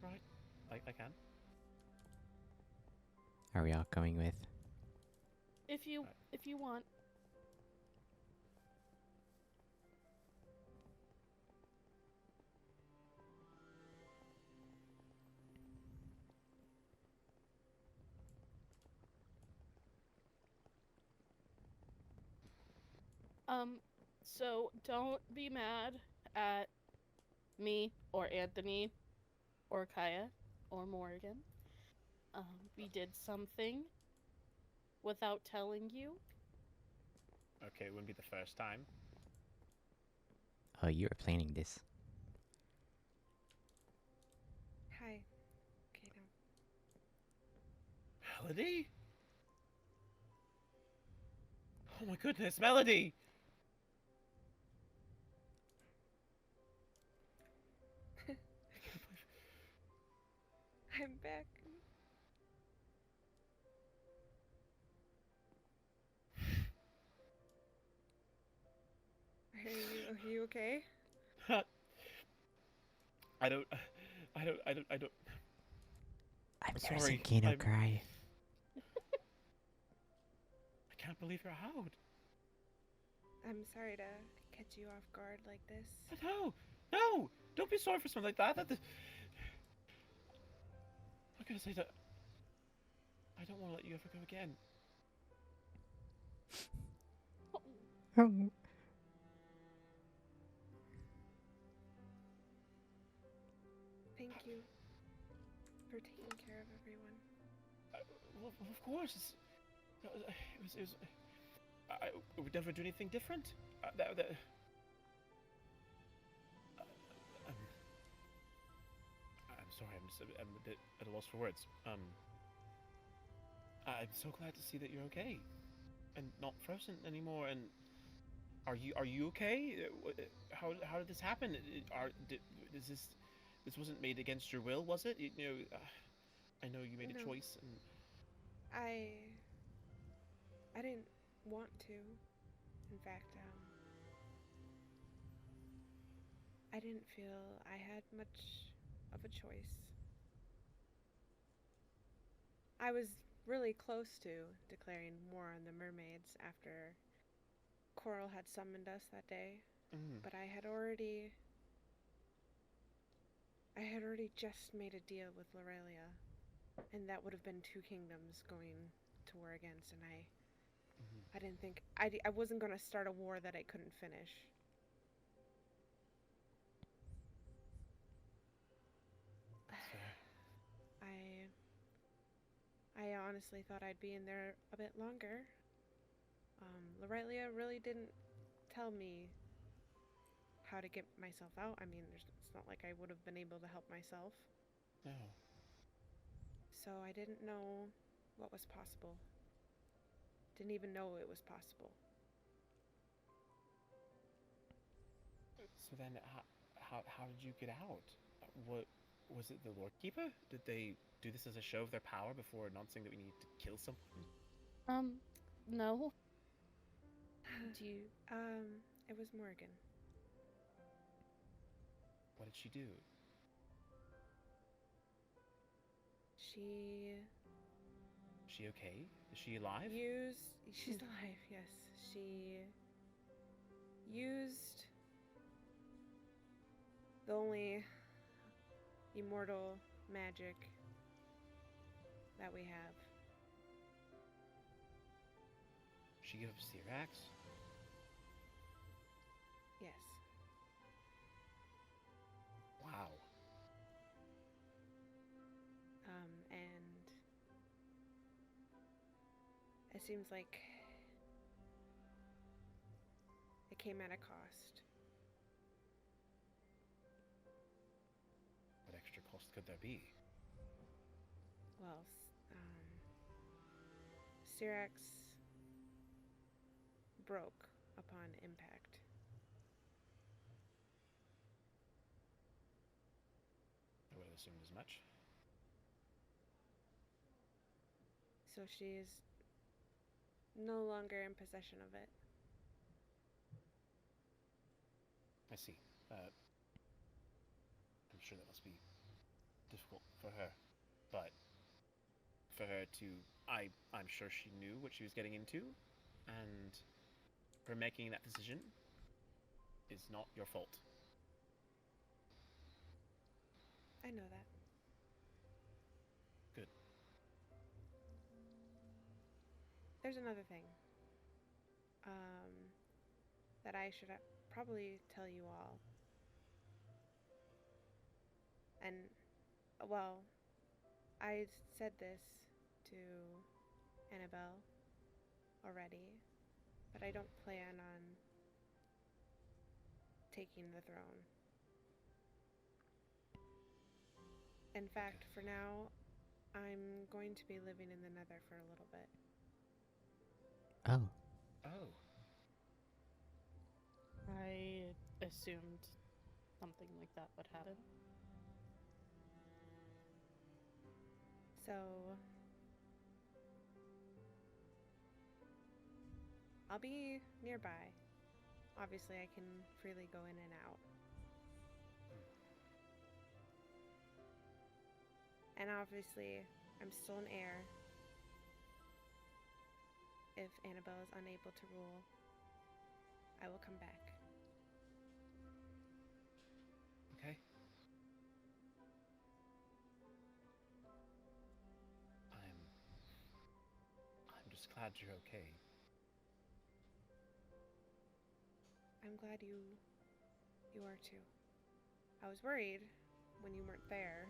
Right. I can. Are we all going with? If you want. So don't be mad at me or Anthony or Kaya or Morgan. We did something without telling you. Okay, it wouldn't be the first time. Oh, you were planning this. Hi. Okay, now. Melody? Oh my goodness, Melody! I'm back. Are you okay? I don't. I'm Sorry, nursing Kino I'm- cry. I can't believe you're out. I'm sorry to catch you off guard like this. No, no! Don't be sorry for something like that. I'm gonna say that. I don't want to let you ever go again. Thank you for taking care of everyone. Well, of course. I would never do anything different. I'm sorry. I'm a bit at a loss for words. I'm so glad to see that you're okay, and not frozen anymore. And are you okay? How did this happen? Is this wasn't made against your will, was it? I know you made a No. choice, and I didn't want to. In fact, I didn't feel I had much of a choice. I was really close to declaring war on the mermaids after Coral had summoned us that day, but I had already just made a deal with Lorelia, and that would have been two kingdoms going to war against, and I didn't think I wasn't going to start a war that I couldn't finish. I honestly thought I'd be in there a bit longer. Lorelia really didn't tell me how to get myself out. I mean, it's not like I would have been able to help myself. no. So I didn't know what was possible. Didn't even know it was possible. So then, how did you get out? What was it? The Lord Keeper? Did they do this as a show of their power before announcing that we need to kill someone? No. Do you? It was Morgan. What did she do? She Is she okay? Is she alive? She's alive, yes. She used the only immortal magic that we have. She gave up Syrax? Yes. Wow. And it seems like it came at a cost. What extra cost could there be? Well, Syrax broke upon impact. I would have assumed as much. So she is no longer in possession of it. I see. I'm sure that must be difficult for her. But for her to... I'm sure she knew what she was getting into, and her making that decision is not your fault. I know that. Good. There's another thing that I should probably tell you all. And, well, I said this to Annabelle already, but I don't plan on taking the throne. In fact, for now, I'm going to be living in the Nether for a little bit. Oh. Oh. I assumed something like that would happen. So, I'll be nearby. Obviously, I can freely go in and out. And obviously, I'm still an heir. If Annabelle is unable to rule, I will come back. Okay. I'm just glad you're okay. I'm glad you are too. I was worried when you weren't there.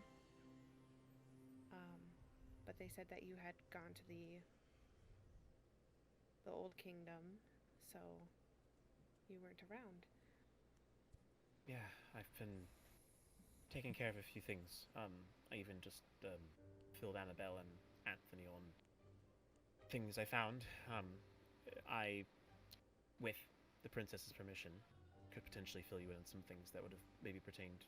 But they said that you had gone to the old kingdom, so you weren't around. Yeah, I've been taking care of a few things. I even just filled Annabelle and Anthony on things I found. I, with the princess's permission, could potentially fill you in on some things that would have maybe pertained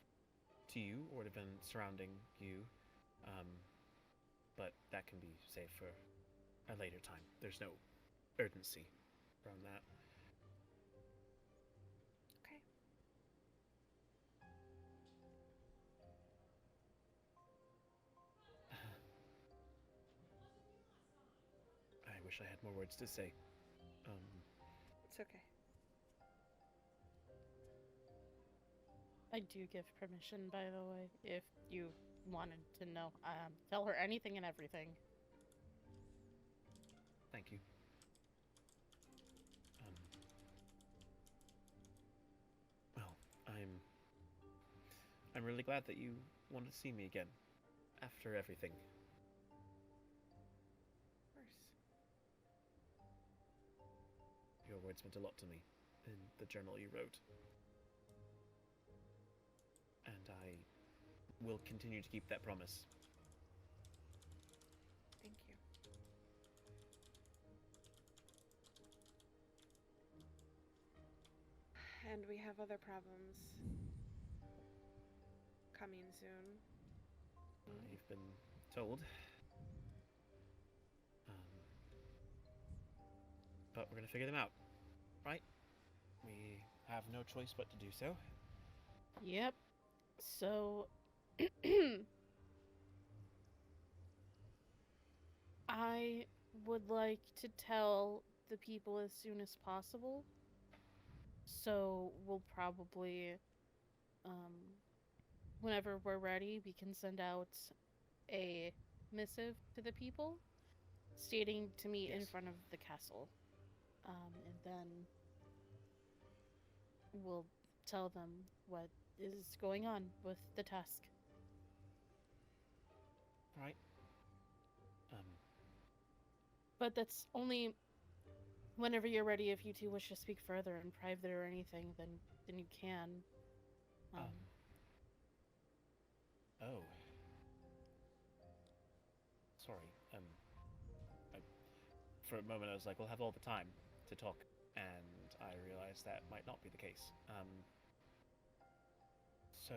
to you or would have been surrounding you. But that can be saved for a later time. There's no urgency around that. Okay. I wish I had more words to say. It's okay. I do give permission, by the way, if you wanted to know. Tell her anything and everything. Thank you. Well, I'm really glad that you wanted to see me again after everything. Of course. Your words meant a lot to me in the journal you wrote. And I will continue to keep that promise. Thank you. And we have other problems coming soon. You've been told. But we're gonna figure them out, right? We have no choice but to do so. Yep. So, I would like to tell the people as soon as possible. So, we'll probably, whenever we're ready, we can send out a missive to the people stating to meet in Yes. front of the castle. And then we'll tell them what is going on with the task. Right. But that's only whenever you're ready. If you two wish to speak further in private or anything, then you can. Oh. Sorry. For a moment I was like, we'll have all the time to talk, and I realized that might not be the case. So,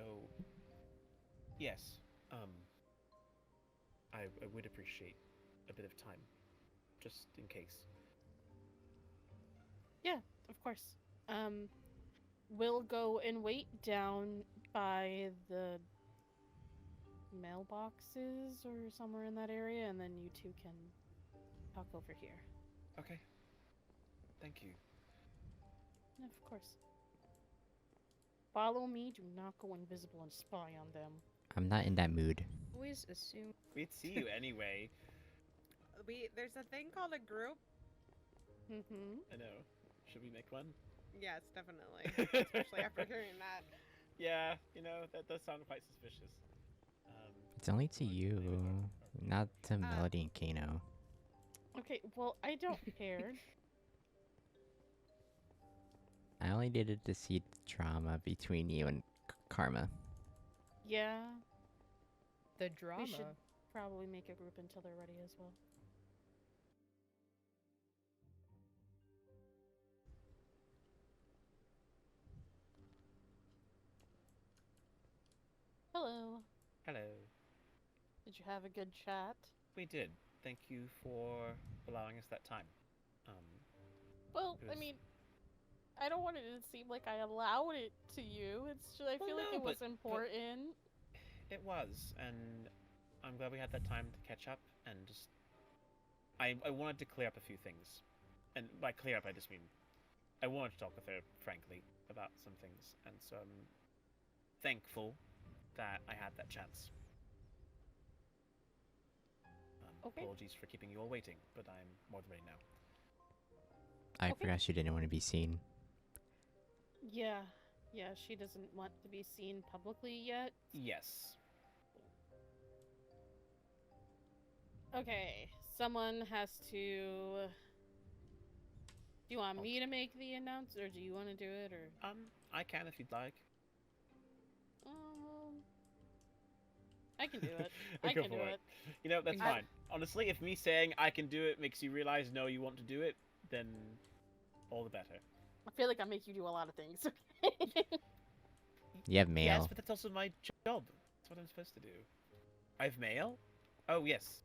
yes. I would appreciate a bit of time, just in case. Yeah, of course. We'll go and wait down by the mailboxes or somewhere in that area, and then you two can talk over here. Okay. Thank you. Of course. Follow me. Do not go invisible and spy on them. I'm not in that mood. Always assume. We'd see you anyway. There's a thing called a group. Mm-hmm. I know. Should we make one? Yes, definitely. Especially after hearing that. Yeah, that does sound quite suspicious. It's only to you, not to Melody and Kano. Okay, well, I don't care. I only did it to see the drama between you and Karma. Yeah, The drama. we should probably make a group until they're ready as well. Hello. Hello. Did you have a good chat? We did. Thank you for allowing us that time. Well, It I was- mean, I don't want it to seem like I allowed it to you. It's just, I Well, feel like no, it was but- important. It was, and I'm glad we had that time to catch up and just. I wanted to clear up a few things, and by clear up I just mean I wanted to talk with her frankly about some things, and so I'm thankful that I had that chance. Okay. Apologies for keeping you all waiting, but I'm more than ready now. I Okay. forgot she didn't want to be seen. Yeah, she doesn't want to be seen publicly yet. Yes. Okay, someone has to. Do you want me to make the announce, or do you want to do it, or? I can if you'd like. I can do it. Go I can for do it. That's I- fine. Honestly, if me saying I can do it makes you realize no, you want to do it, then all the better. I feel like I make you do a lot of things. You have mail. Yes, but that's also my job. That's what I'm supposed to do. I have mail? Oh, yes.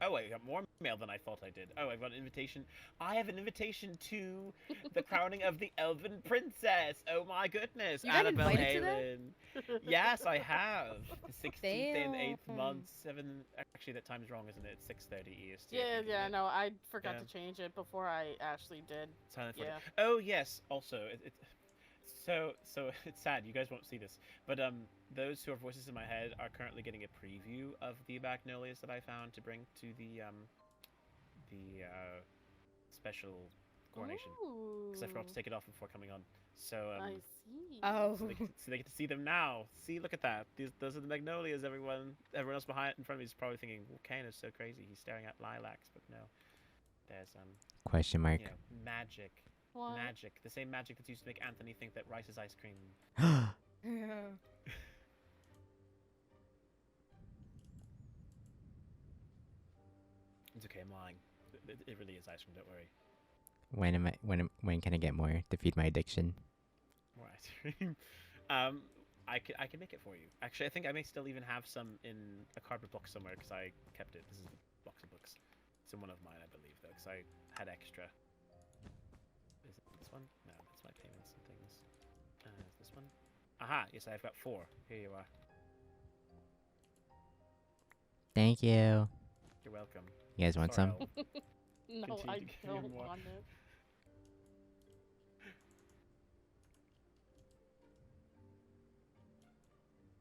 Oh, I got more mail than I thought I did. Oh, I've got an invitation. I have an invitation to the crowning of the Elven Princess. Oh my goodness. You got Annabelle invited to that? Halen. Yes, I have. The 16th and 8th Damn. month, 7... Actually, that time's wrong, isn't it? It's 6:30 EST. I Yeah, think, yeah, isn't it? no, I forgot Yeah. to change it before I actually did. Silent Forty. Yeah. Oh yes. Also, so it's sad. You guys won't see this, but those who are voices in my head are currently getting a preview of the magnolias that I found to bring to the special coronation because I forgot to take it off before coming on. So I see. Oh. so they get to see them now. See, look at that. Those are the magnolias. Everyone else in front of me is probably thinking, well, Kane is so crazy. He's staring at lilacs, but no. There's Question mark. magic. What? Magic. The same magic that used to make Anthony think that rice is ice cream. It's okay, I'm lying. It really is ice cream, don't worry. When can I get more to feed my addiction? More ice cream. I can make it for you. Actually, I think I may still even have some in a cardboard box somewhere because I kept it. This is the box of books. It's in one of mine, I believe, though, because I had extra. Is it this one? No, that's my payments and things. Is this one? Aha! Yes, I've got 4. Here you are. Thank you. You're welcome. You guys want Sorry, some? I'll No, continue I to give you don't more. want it.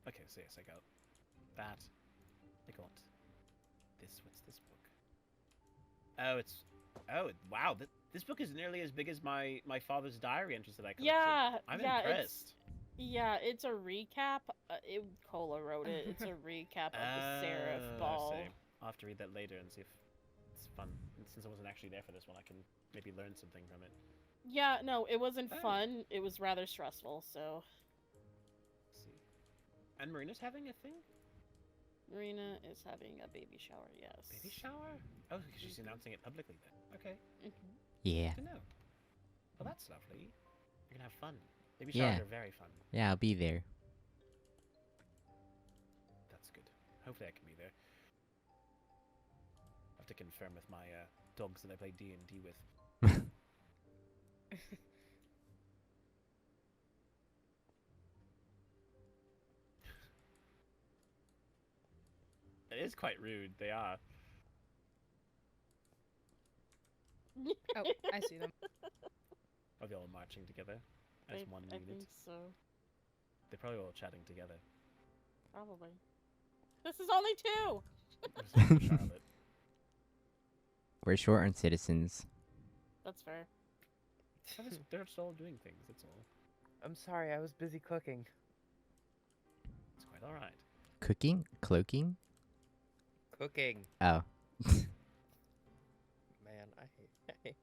Okay, so yes, I got that. I got this. What's this book? Oh, it's. Oh, wow! This book is nearly as big as my father's diary entries that I collected. Yeah, I'm yeah, impressed. it's a recap. Cola wrote it. It's a recap of the Seraph I Ball. see. I'll have to read that later and see if it's fun. And since I wasn't actually there for this one, I can maybe learn something from it. Yeah, no, it wasn't Oh. fun. It was rather stressful. So Let's see. And Marina's having a thing? Marina is having a baby shower. Yes. Baby shower? Oh, she's announcing it publicly then. Okay, Mhm. Yeah. good to know. Well, that's lovely. You're gonna have fun. Baby Yeah. showers are very fun. Yeah, I'll be there. That's good. Hopefully I can be there. I have to confirm with my dogs that I play D&D with. It is quite rude. They are. Oh, I see them. Are they all marching together as one I unit? think so. They're probably all chatting together. Probably. This is only 2. Except for Charlotte. We're short on citizens. That's fair. They're just all doing things. That's all. I'm sorry, I was busy cooking. It's quite all right. Cooking? Cloaking? Cooking. Oh. Man, I hate.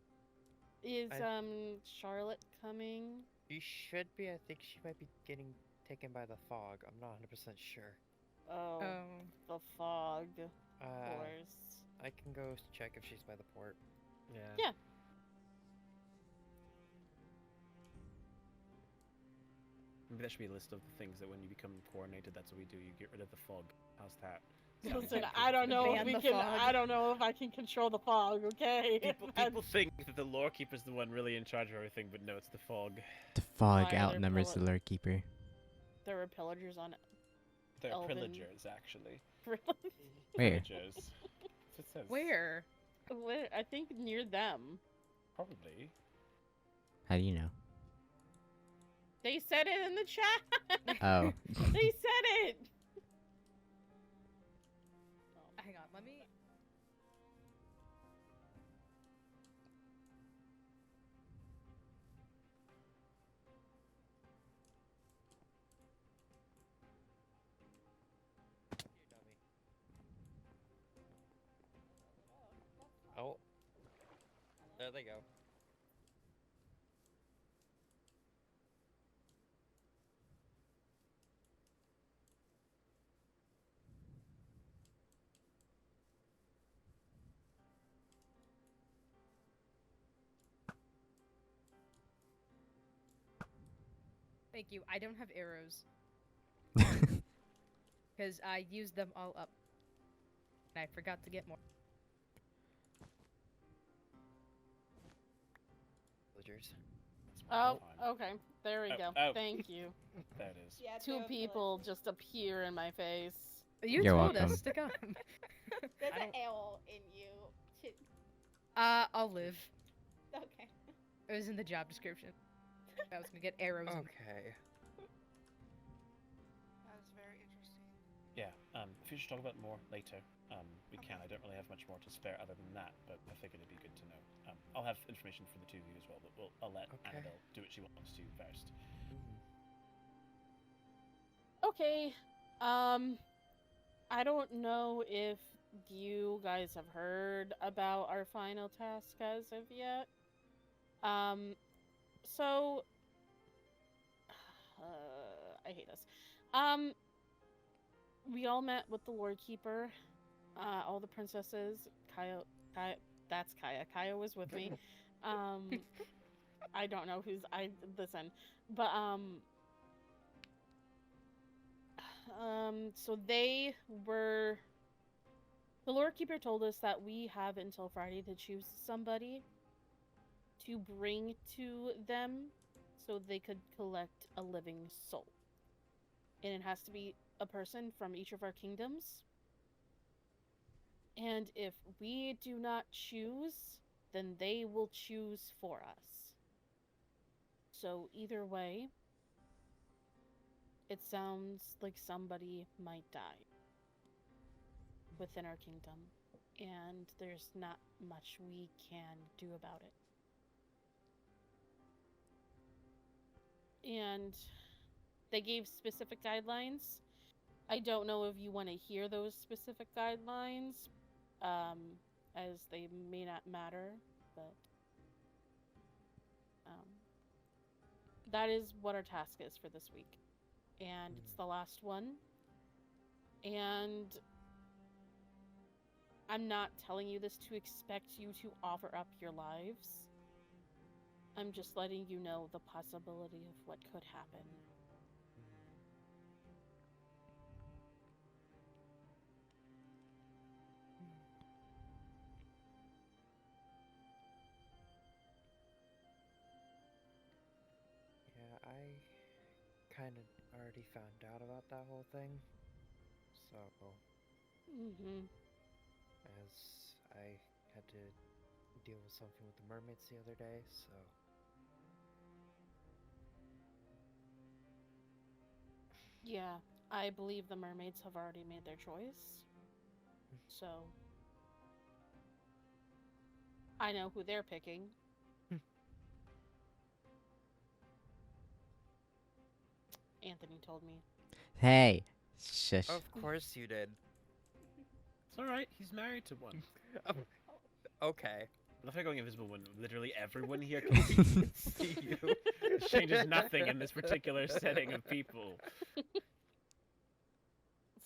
Is I- Charlotte coming? She should be. I think she might be getting taken by the fog. I'm not 100% sure. Oh, Oh. the fog. Of Uh, course. I can go check if she's by the port. Yeah. Yeah. Maybe that should be a list of the things that when you become coordinated, that's what we do. You get rid of the fog. How's that? Listen, I don't know if Ban we the can. fog. I don't know if I can control the fog. Okay. People think that the lore keeper's the one really in charge of everything, but no, it's the fog. The fog Why are there outnumbers the pillar- lure keeper. There were pillagers on They're Elven. pillagers, actually. Where? Pillagers. That's what it says. Where? Where? I think near them. Probably. How do you know? They said it in the chat. Oh. They said it. Hang on, let me. You dummy. Oh. There they go. Thank you. I don't have arrows because I used them all up, and I forgot to get more. Villagers. That's Oh, fine. okay. There we Oh, go. oh. Thank you. There it is. Yeah, 2 people just appear in my face. You You're told welcome. us to come. There's I an L in you. I'll live. Okay. It was in the job description. I was gonna get arrows. and- Okay. That is very interesting. Yeah. If we should talk about more later, we can. I don't really have much more to spare other than that, but I figured it'd be good to know. I'll have information for the 2 of you as well, but I'll let Okay. Annabelle do what she wants to first. Okay. I don't know if you guys have heard about our final task as of yet. So I hate this. We all met with the Lord Keeper. All the princesses. Kaya, that's Kaya. Kaya was with me. I don't know who's listen, but so they were. The Lord Keeper told us that we have until Friday to choose somebody to bring to them so they could collect a living soul. And it has to be a person from each of our kingdoms. And if we do not choose, then they will choose for us. So either way, it sounds like somebody might die within our kingdom. And there's not much we can do about it. And they gave specific guidelines. I don't know if you want to hear those specific guidelines, as they may not matter, but that is what our task is for this week. And it's the last one. And I'm not telling you this to expect you to offer up your lives. I'm just letting you know the possibility of what could happen. Yeah, I kind of already found out about that whole thing. So, as I had to deal with something with the mermaids the other day, so. Yeah, I believe the mermaids have already made their choice. So I know who they're picking. Anthony told me. Hey, shush. Of course you did. It's alright, he's married to one. Okay. I love how going invisible when literally everyone here can see you. It changes nothing in this particular setting of people.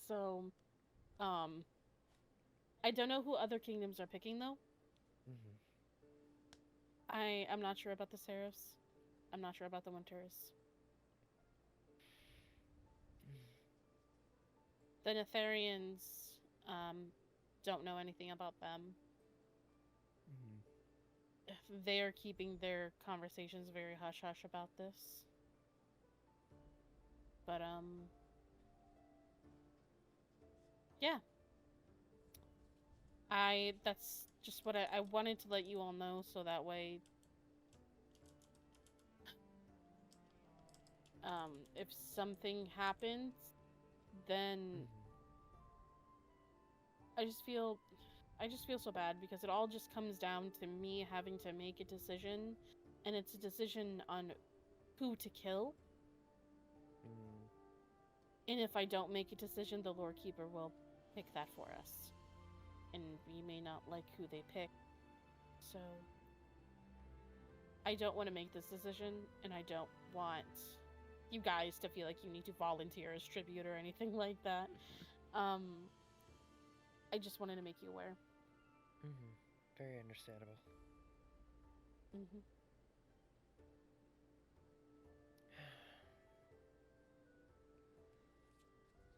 So, I don't know who other kingdoms are picking though. I'm not sure about the Serifs. I'm not sure about the Winters. The Netherians, don't know anything about them. They are keeping their conversations very hush-hush about this. But, yeah. That's just what I wanted to let you all know, so that way, if something happens, then I just feel so bad because it all just comes down to me having to make a decision, and it's a decision on who to kill. And if I don't make a decision, the Lord Keeper will pick that for us. And we may not like who they pick. So I don't want to make this decision, and I don't want you guys to feel like you need to volunteer as tribute or anything like that. I just wanted to make you aware. Very understandable.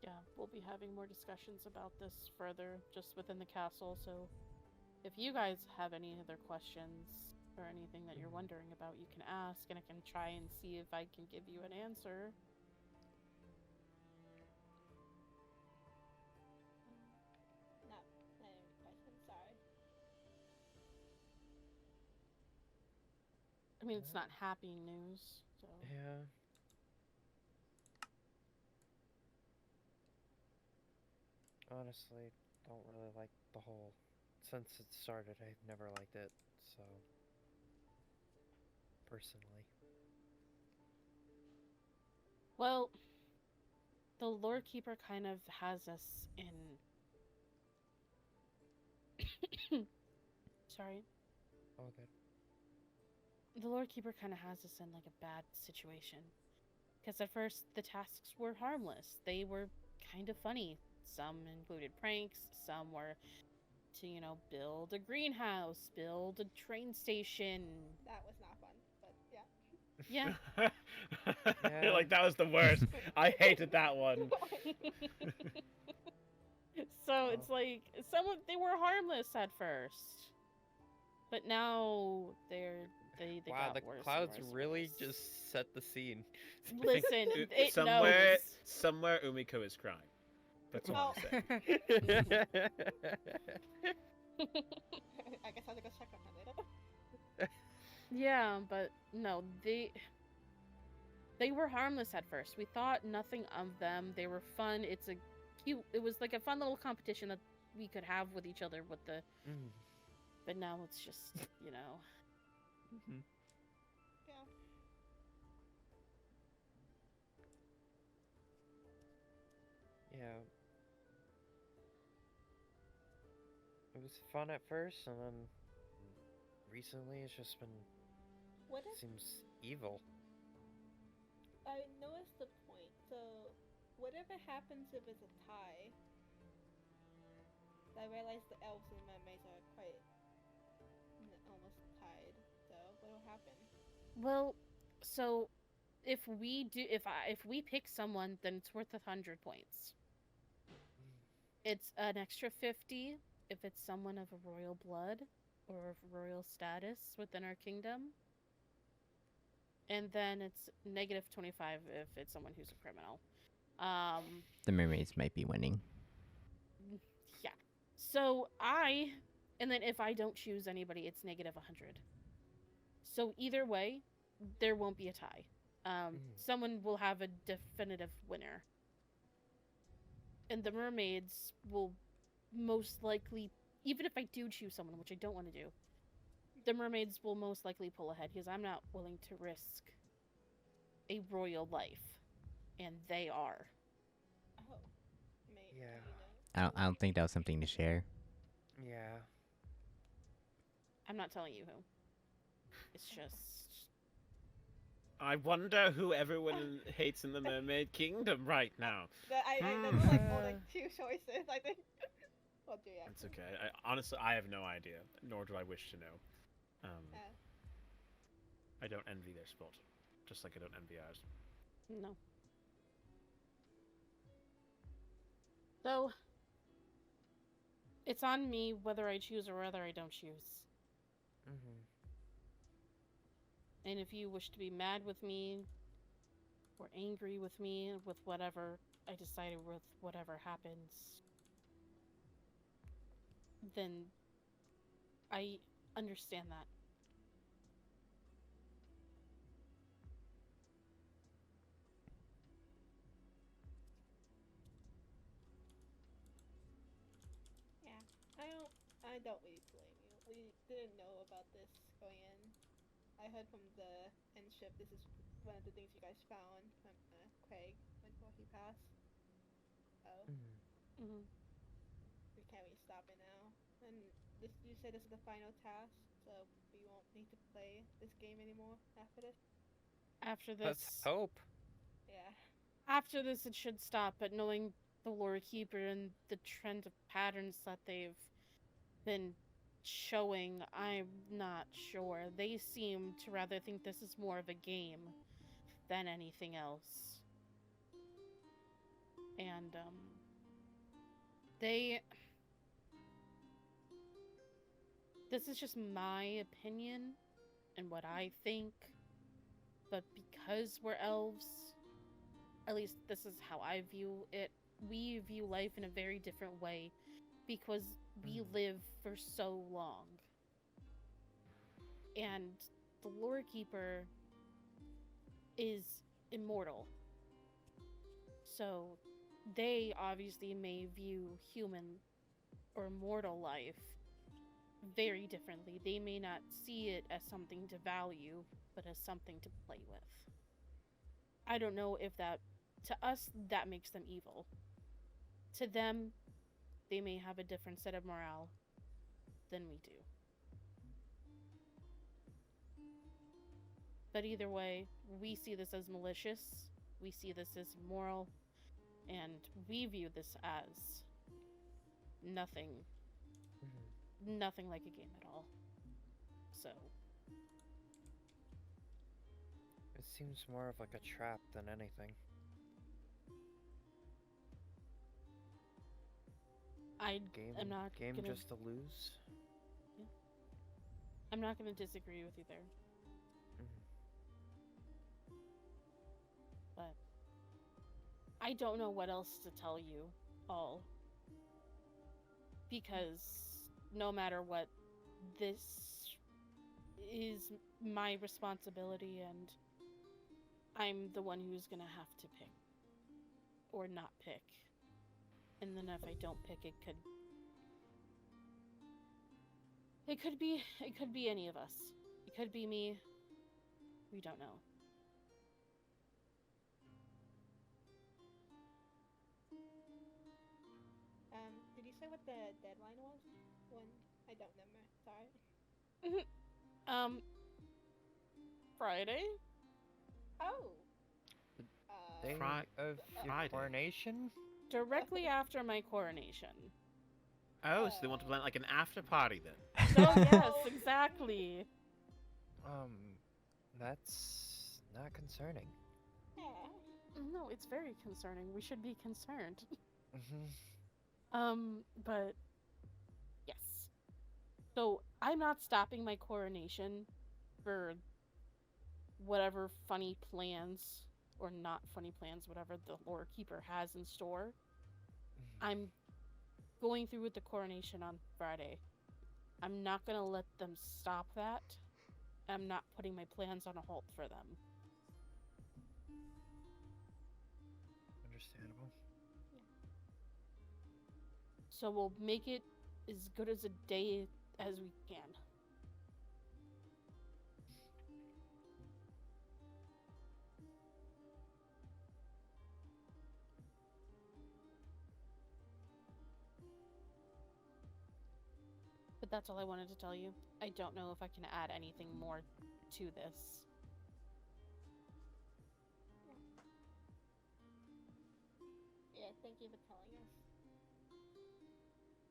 Yeah, we'll be having more discussions about this further just within the castle, so if you guys have any other questions or anything that you're wondering about, you can ask, and I can try and see if I can give you an answer. Not any questions, sorry. I mean, it's not happy news, so... Yeah. Honestly, don't really like the whole... Since it started, I've never liked it, so... Personally. Well, the Lord Keeper kind of has us in... Sorry. All good. The Lord Keeper kind of has us in, like, a bad situation. Because at first, the tasks were harmless. They were kind of funny. Some included pranks, some were to, you know, build a greenhouse, build a train station. That was not fun, but Yeah. Yeah. Like, that was the worst. I hated that one. So it's like they were harmless at first, but now they Wow, got the worse and clouds worse and really worse. just set the scene. Listen, U- it somewhere, knows. somewhere Umiko is crying. That's all Oh. I'm saying. I guess I'll go check on her later. Yeah, but no, they were harmless at first. We thought nothing of them. They were fun. It was like a fun little competition that we could have with each other with the. Mm. But now it's just, you know. Mhm. Yeah. Yeah. It was fun at first, and then recently it's just been What if seems evil. I noticed the point? So, whatever happens if it's a tie? I realize the elves and mermaids are quite almost tied. So, what'll happen? Well, so if we pick someone, then it's worth 100 points. It's an extra 50 if it's someone of a royal blood or of royal status within our kingdom. And then it's negative 25 if it's someone who's a criminal. The mermaids might be winning. Yeah. So and then if I don't choose anybody, it's negative 100. So either way, there won't be a tie. Someone will have a definitive winner. And the mermaids will most likely, even if I do choose someone, which I don't want to do, the mermaids will most likely pull ahead because I'm not willing to risk a royal life. And they are. Oh. Yeah. I don't think that was something to share. Yeah. I'm not telling you who. It's just. I wonder who everyone hates in the Mermaid Kingdom right now. That's like only two choices, I think. What do you It's okay. Honestly, I have no idea, nor do I wish to know. I don't envy their spot, just like I don't envy ours. No. So, it's on me whether I choose or whether I don't choose. Mhm. And if you wish to be mad with me, or angry with me, with whatever I decided with whatever happens, then I understand that. Yeah. I don't really blame you. We didn't know about this going in. I heard from the end ship this is one of the things you guys found from Craig before he passed. Oh. Mm-hmm. We can't really stop it now. And you said this is the final task, so we won't need to play this game anymore after this? After Let's this, hope. Yeah. after this, it should stop. But knowing the Lord Keeper and the trend of patterns that they've been showing, I'm not sure. They seem to rather think this is more of a game than anything else. And this is just my opinion and what I think, but because we're elves, at least this is how I view it, we view life in a very different way because we live for so long. And the Lore Keeper is immortal. So they obviously may view human or mortal life very differently. They may not see it as something to value, but as something to play with. I don't know if that, to us, that makes them evil. To them, they may have a different set of morale than we do. But either way, we see this as malicious, we see this as immoral, and we view this as nothing like a game at all. So It seems more of like a trap than anything. I'm Game, not game gonna. just to lose. I'm not gonna disagree with you there, Mhm. but I don't know what else to tell you all. Because no matter what, this is my responsibility, and I'm the one who's gonna have to pick or not pick. And then if I don't pick, it could be any of us. It could be me. We don't know. Did you say what the deadline was? When? I don't remember. Sorry. Friday? Oh. Day of your Friday. coronation? Directly after my coronation. Oh, so they want to plan like an after party then? So yes, exactly. That's not concerning. Yeah. No, it's very concerning. We should be concerned. Mhm. But yes. So I'm not stopping my coronation for whatever funny plans or not funny plans, whatever the Lore Keeper has in store. I'm going through with the coronation on Friday. I'm not gonna let them stop that. I'm not putting my plans on a halt for them. Understandable. So we'll make it as good as a day as we can. But that's all I wanted to tell you. I don't know if I can add anything more to this. Yeah, thank you for telling us.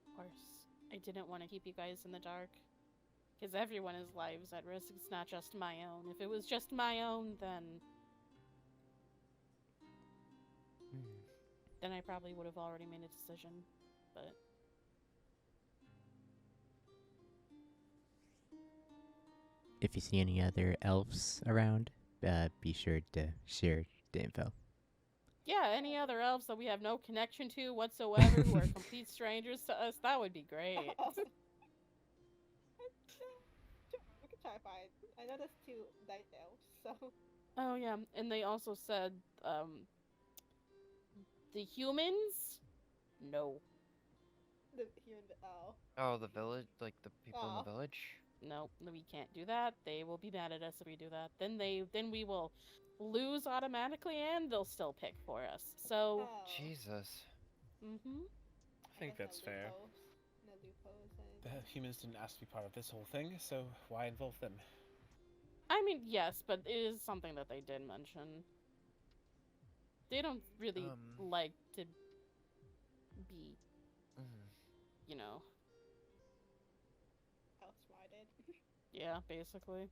Of course, I didn't want to keep you guys in the dark. Because everyone's lives at risk. It's not just my own. If it was just my own, then I probably would have already made a decision. But If you see any other elves around, be sure to share the info. yeah, any other elves that we have no connection to whatsoever, who are complete strangers to us, that would be great. Sure, we can try to find. I know there's 2 night elves, so. Oh yeah, and they also said, the humans? No. The human. Oh. Oh, the village, like the people in Aw. the village? No, we can't do that. They will be mad at us if we do that. Then we will lose automatically, and they'll still pick for us. So, Oh. Jesus. mhm. I think guess that's no fair. loopholes. No loopholes. The Anything. humans didn't ask to be part of this whole thing, so why involve them? I mean, yes, but it is something that they did mention. They don't really like to be, you know, Outsmarted. yeah, basically.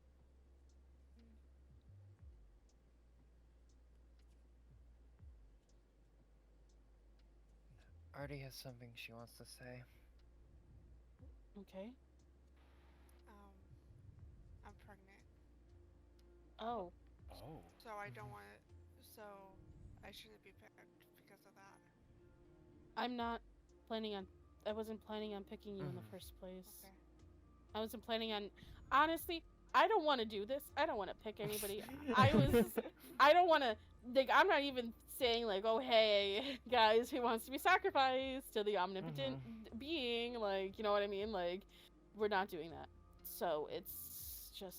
Artie has something she wants to say. Okay. I'm pregnant, Oh, Oh. so I don't want it. So I shouldn't be picked because of that. I'm not planning on. I wasn't planning on picking you in the first place. Okay. I wasn't planning on. Honestly, I don't want to do this. I don't want to pick anybody. I don't want to. Like, I'm not even saying like, oh hey guys, who wants to be sacrificed to the omnipotent being? Like, you know what I mean? Like, we're not doing that. So it's just.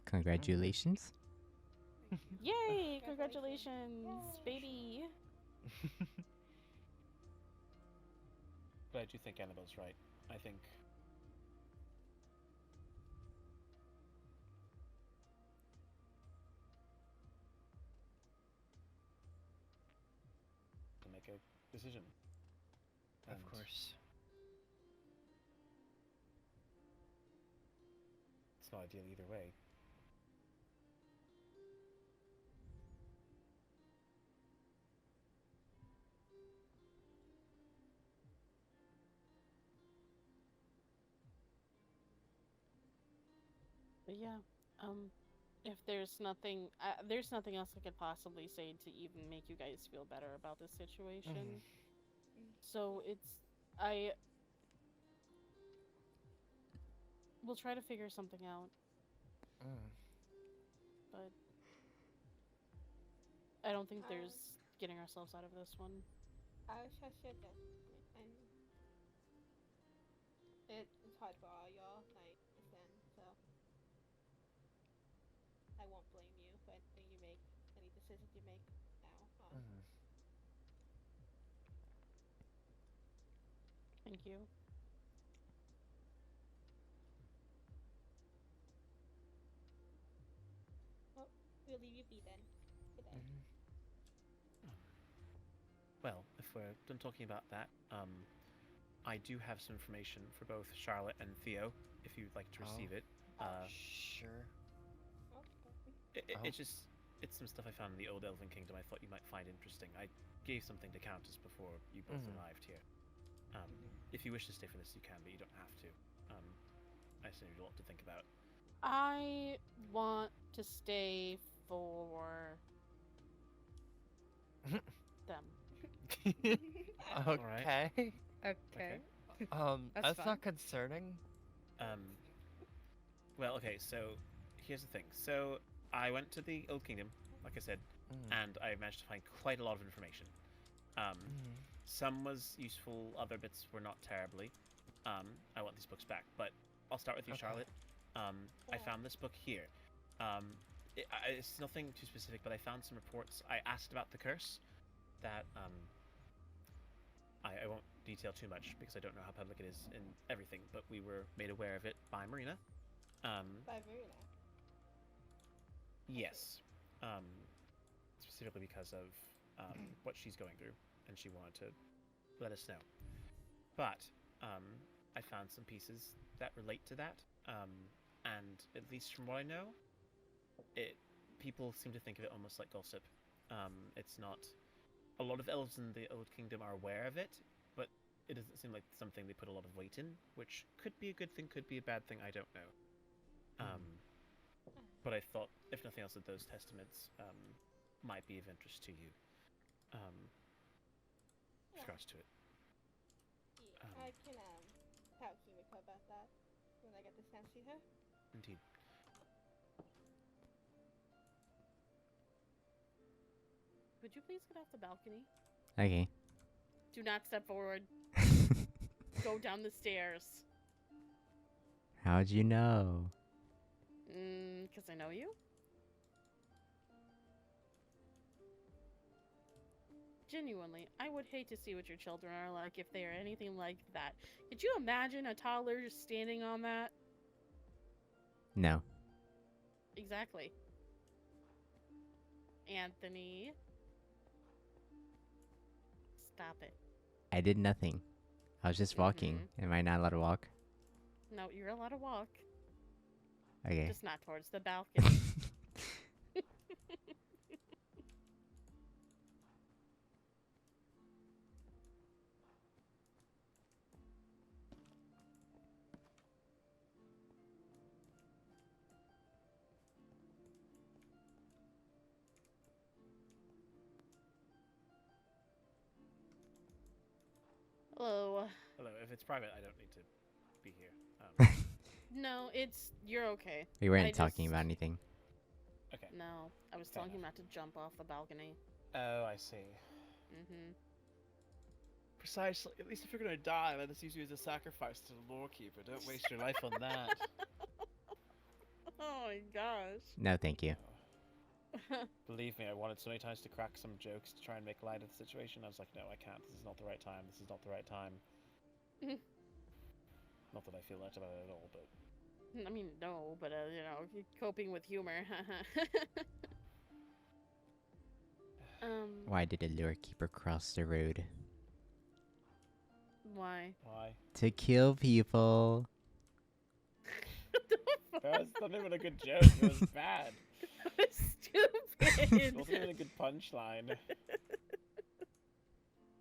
Congratulations. Yay! Congratulations. Congratulations, baby. But I do think Annabelle's right. I think to make a decision. Of And course. it's not ideal either way. But yeah, if there's nothing else I could possibly say to even make you guys feel better about this situation. So I we'll try to figure something out, but I don't think there's getting ourselves out of this one. I trust your judgment, and it's hard for all y'all. I understand, so I won't blame you for anything you make, any decisions you make now. Thank you. Well, we'll leave you be then. Good day. Well, if we're done talking about that, I do have some information for both Charlotte and Theo, if you'd like to receive it. Sure. It's some stuff I found in the old Elven Kingdom I thought you might find interesting. I gave something to Countess before you both arrived here. If you wish to stay for this, you can, but you don't have to. I assume you have a lot to think about. I want to stay for them. Okay. Okay. That's fine. not concerning. Well, okay, so here's the thing. So I went to the Old Kingdom, like I said, and I managed to find quite a lot of information. Some was useful, other bits were not terribly. I want these books back, but I'll start with you, Charlotte. I found this book here. It's nothing too specific, but I found some reports. I asked about the curse. That I won't detail too much because I don't know how public it is in everything, but we were made aware of it by Marina. By Marina. Yes. Specifically because of what she's going through, and she wanted to let us know. But I found some pieces that relate to that, and at least from what I know, people seem to think of it almost like gossip. It's not. A lot of elves in the Old Kingdom are aware of it, but it doesn't seem like something they put a lot of weight in, which could be a good thing, could be a bad thing, I don't know. But I thought, if nothing else, that those testaments might be of interest to you. With regards to it. Yeah, I can talk to Yumiko about that when I get the chance to see her. Indeed. Would you please get off the balcony? Okay. Do not step forward. Go down the stairs. How'd you know? 'Cause I know you? Genuinely, I would hate to see what your children are like if they are anything like that. Could you imagine a toddler just standing on that? No. Exactly. Anthony. Stop it. I did nothing. I was just walking. Am I not allowed to walk? No, you're allowed to walk. Okay. Just not towards the balcony. Hello. Hello, if it's private, I don't need to be here. No, you're okay. We weren't talking about anything. Okay. No, I was Fair telling him enough. not to jump off the balcony. Oh, I see. Precisely. At least if you're gonna die, let us use you as a sacrifice to the Lorekeeper. Don't waste your life on that. Oh my gosh. No, thank you. Believe me, I wanted so many times to crack some jokes to try and make light of the situation. I was like, no, I can't. This is not the right time. This is not the right time. Not that I feel that about it at all, but... I mean, no, but, coping with humor. Why did a lure keeper cross the road? Why? Why? To kill people. That was not even a good joke. It was bad. Stupid. It wasn't even a good punchline. It's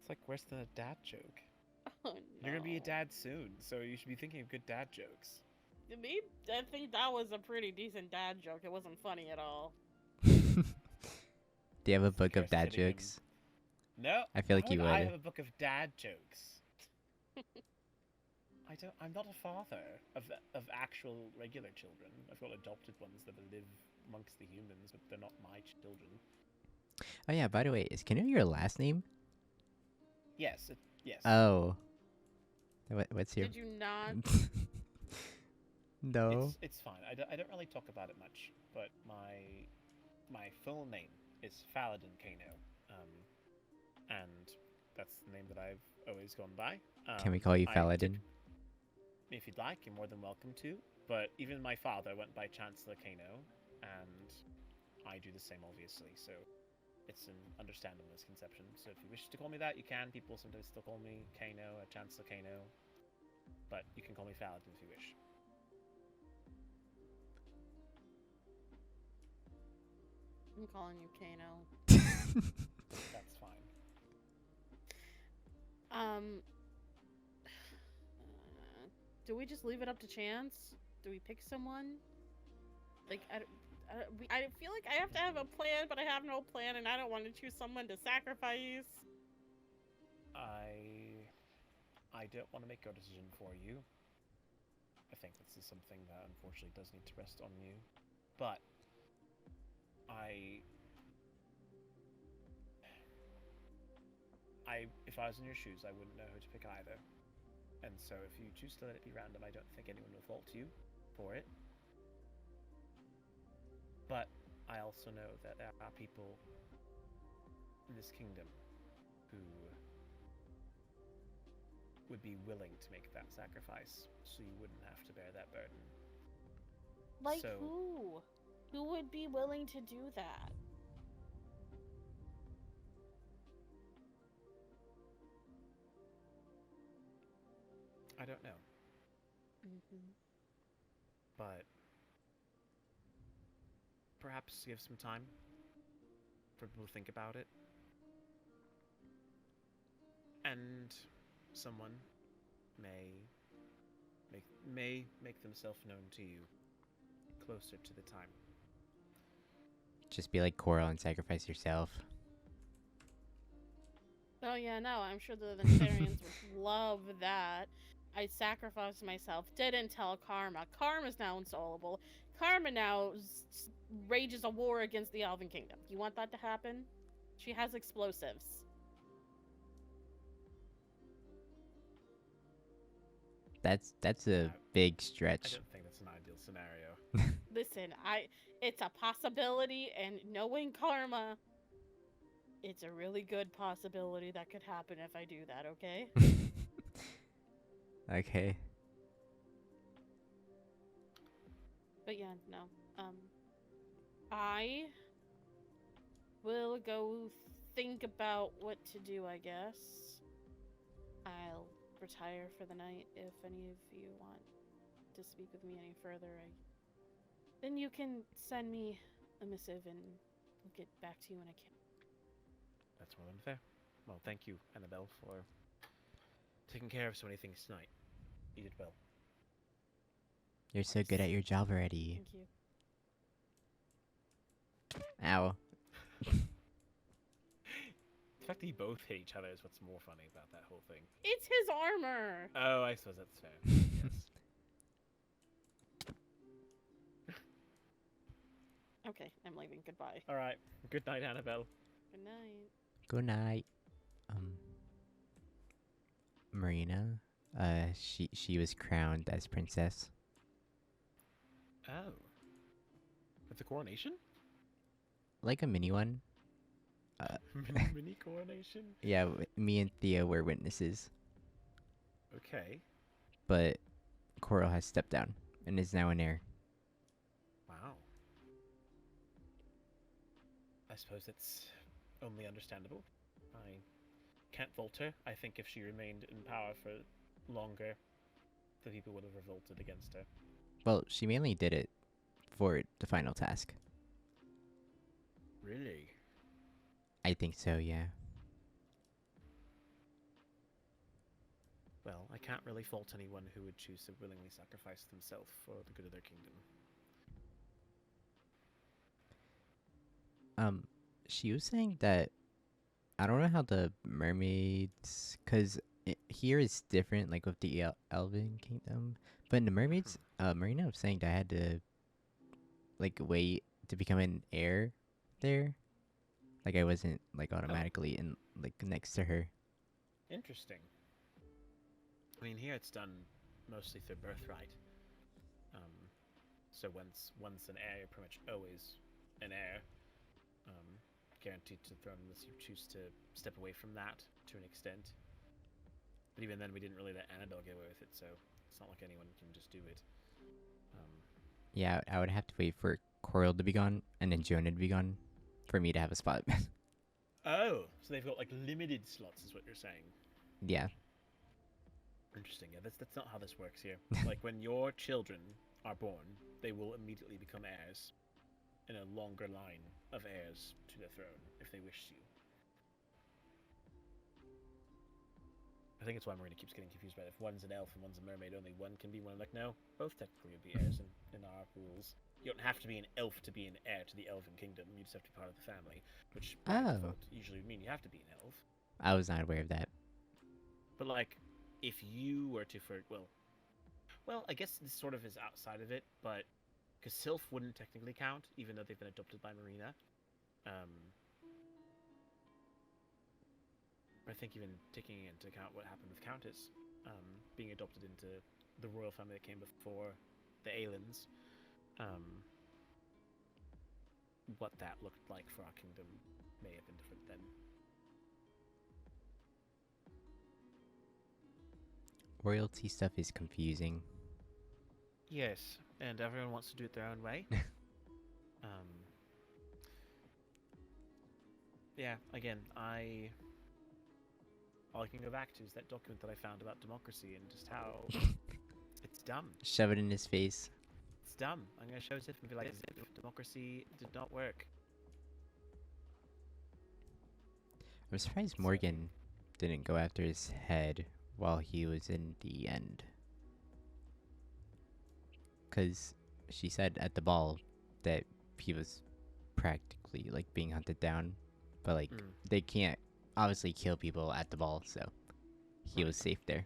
like worse than a dad joke. Oh, no. You're gonna be a dad soon, so you should be thinking of good dad jokes. Me, I think that was a pretty decent dad joke. It wasn't funny at all. Do you have a book of Curse dad sitting in- jokes? No. I feel like why you I would. have a book of dad jokes. I'm not a father of actual regular children. I've got adopted ones that live amongst the humans, but they're not my children. Oh yeah, by the way, is Kanu your last name? Yes. Yes. Oh. What's your... Did you not? No. It's fine. I don't really talk about it much, but my full name is Faladin Kano, and that's the name that I've always gone by. Can we call you I Faladin? If you'd like, you're more than welcome to. But even my father went by Chancellor Kano, and I do the same, obviously. So it's an understandable misconception. So if you wish to call me that, you can. People sometimes still call me Kano or Chancellor Kano, but you can call me Faladin if you wish. I'm calling you Kano. That's fine. Do we just leave it up to chance? Do we pick someone? Like, I feel like I have to have a plan, but I have no plan, and I don't want to choose someone to sacrifice. I don't want to make your decision for you. I think this is something that unfortunately does need to rest on you. But if I was in your shoes, I wouldn't know who to pick either. And so if you choose to let it be random, I don't think anyone will fault you for it. But I also know that there are people in this kingdom who would be willing to make that sacrifice, so you wouldn't have to bear that burden. Like So- who? Who would be willing to do that? I don't know, Mm-hmm. but perhaps give some time for people to think about it. And someone may make themselves known to you closer to the time. Just be like Coral and sacrifice yourself. Oh yeah, no, I'm sure the Nefarians would love that. I sacrificed myself, didn't tell Karma. Karma's now insolvable. Karma now rages a war against the Elven Kingdom. You want that to happen? She has explosives. That's a big I stretch. don't think that's an ideal scenario. Listen, it's a possibility, and knowing Karma, it's a really good possibility that could happen if I do that, okay? Okay. But yeah, no. I will go think about what to do, I guess. I'll retire for the night if any of you want to speak with me any further. Then you can send me a missive and I'll get back to you when I can. That's more than fair. Well, thank you, Annabelle, for taking care of so many things tonight. You did well. You're so good at your job already. Thank you. Ow. The fact that you both hit each other is what's more funny about that whole thing. It's his armor! Oh, I suppose that's fair. Yes. Okay, I'm leaving. Goodbye. All right. Good night, Annabelle. Good night. Good night. Marina. She was crowned as princess. Oh. With the coronation? Like a mini one. Mini coronation? Yeah, me and Thea were witnesses. Okay. But Coral has stepped down and is now an heir. Wow. I suppose it's only understandable. I can't fault her. I think if she remained in power for longer, the people would have revolted against her. Well, she mainly did it for the final task. Really? I think so, yeah. well, I can't really fault anyone who would choose to willingly sacrifice themselves for the good of their kingdom. She was saying that I don't know how the mermaids, cause here is different, like with the Elven Kingdom, but in the mermaids, Marina was saying that I had to like wait to become an heir there, like I wasn't like automatically in like next to her. Interesting. I mean, here it's done mostly through birthright. So once an heir, you're pretty much always an heir, guaranteed to the throne unless you choose to step away from that to an extent. But even then, we didn't really let Anadol get away with it, so it's not like anyone can just do it. Yeah, I would have to wait for Coral to be gone and then Jonah to be gone for me to have a spot. Oh, so they've got like limited slots, is what you're saying. Yeah. Interesting. Yeah, that's not how this works here. Like when your children are born, they will immediately become heirs in a longer line of heirs to the throne if they wish to. I think it's why Marina keeps getting confused about it. If one's an elf and one's a mermaid, only one can be one. Like, no, both technically would be heirs in our rules. You don't have to be an elf to be an heir to the Elven Kingdom. You just have to be part of the family, which by default usually would mean you have to be an elf. I was not aware of that. But like, if you were to, well, I guess this sort of is outside of it, but because Sylph wouldn't technically count, even though they've been adopted by Marina. I think even taking into account what happened with Countess being adopted into the royal family that came before the Aelins, what that looked like for our kingdom may have been different then. Royalty stuff is confusing. Yes, and everyone wants to do it their own way. Yeah, again, all I can go back to is that document that I found about democracy and just how it's dumb. Shove it in his face. It's dumb. I'm gonna show Ziff and be like, Ziff, democracy did not work. I'm surprised Morgan didn't go after his head while he was in the end. Because she said at the ball that he was practically like being hunted down. But like, they can't obviously kill people at the ball, so he was safe there.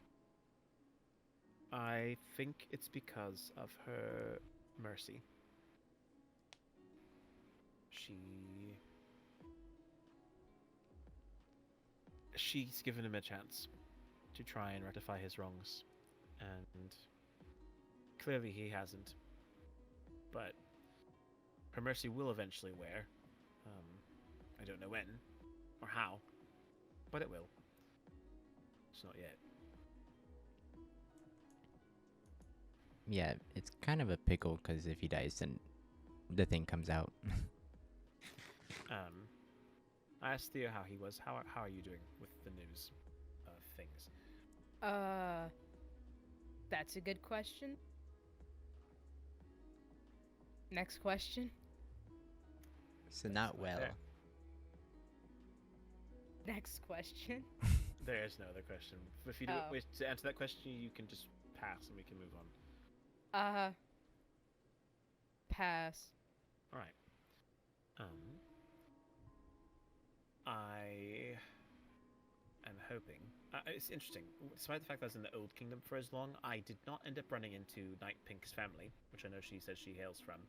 I think it's because of her mercy. She's given him a chance to try and rectify his wrongs, and clearly he hasn't. But her mercy will eventually wear. I don't know when or how, but it will. It's not yet. Yeah, it's kind of a pickle because if he dies, then the thing comes out. I asked Theo how he was. How are you doing with the news of things? That's a good question. Next question. So not well. There. Next question. There is no other question. If you don't wish to answer that question, you can just pass and we can move on. Pass. All right. I am hoping. It's interesting. Despite the fact that I was in the Old Kingdom for as long, I did not end up running into Night Pink's family, which I know she says she hails from.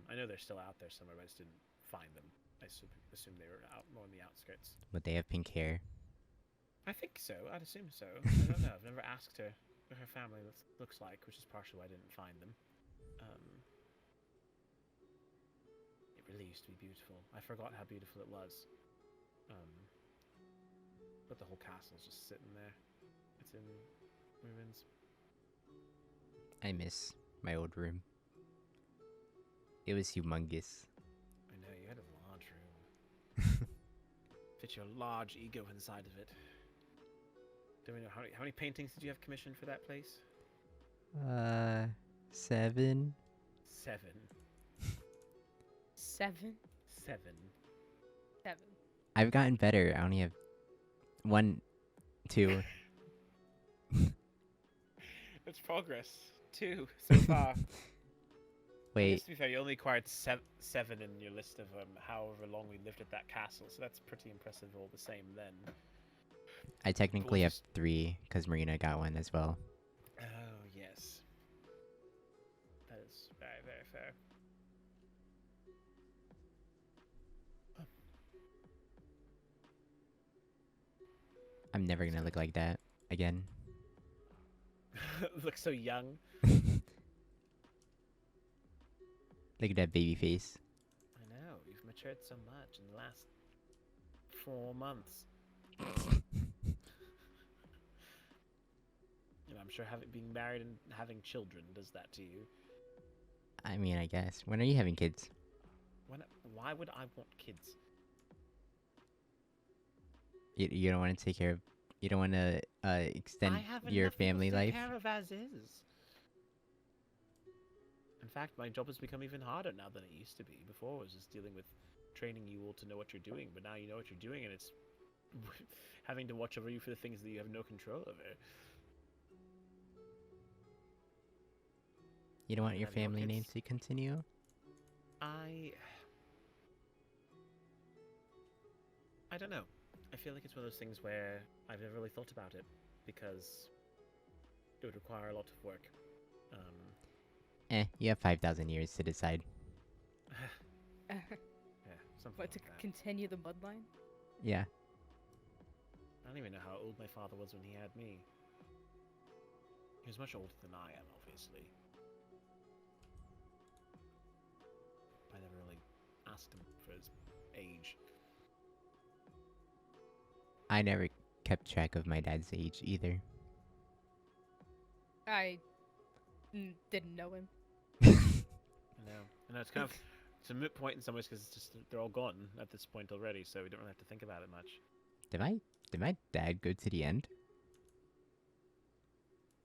I know they're still out there somewhere, but I just didn't find them. I assume they were out more on the outskirts. But they have pink hair. I think so. I'd assume so. I don't know. I've never asked her what her family looks like, which is partially why I didn't find them. It really used to be beautiful. I forgot how beautiful it was. But the whole castle's just sitting there. It's in ruins. I miss my old room. It was humongous. I know, you had a large room. Fit your large ego inside of it. Do we know how many paintings did you have commissioned for that place? 7. 7. 7. 7. 7. I've gotten better. I only have 1, 2, It's progress. 2 so far. I Wait, guess, to be fair, you only acquired 7 in your list of however long we lived at that castle, so that's pretty impressive all the same then. I technically have just- 3 because Marina got one as well. Oh, yes. That is very, very fair. I'm never gonna look like that again. Look so young. Look at that baby face. I know, you've matured so much in the last 4 months. And I'm sure being married and having children does that to you. I mean, I guess. When are you having kids? Why would I want kids? You don't want to take care of. You don't want to extend I have your enough people family to life. take care of as is. In fact, my job has become even harder now than it used to be. Before, I was just dealing with training you all to know what you're doing, but now you know what you're doing, and it's having to watch over you for the things that you have no control over. You don't want your Have no family name kids. to continue? I don't know. I feel like it's one of those things where I've never really thought about it because it would require a lot of work. You have 5,000 years to decide. Yeah, something What, to like that. continue the bloodline? Yeah. I don't even know how old my father was when he had me. He was much older than I am, obviously. I never really asked him for his age. I never kept track of my dad's age either. I didn't know him. I know it's kind of it's a moot point in some ways because it's just they're all gone at this point already, so we don't really have to think about it much. Did my dad go to the end?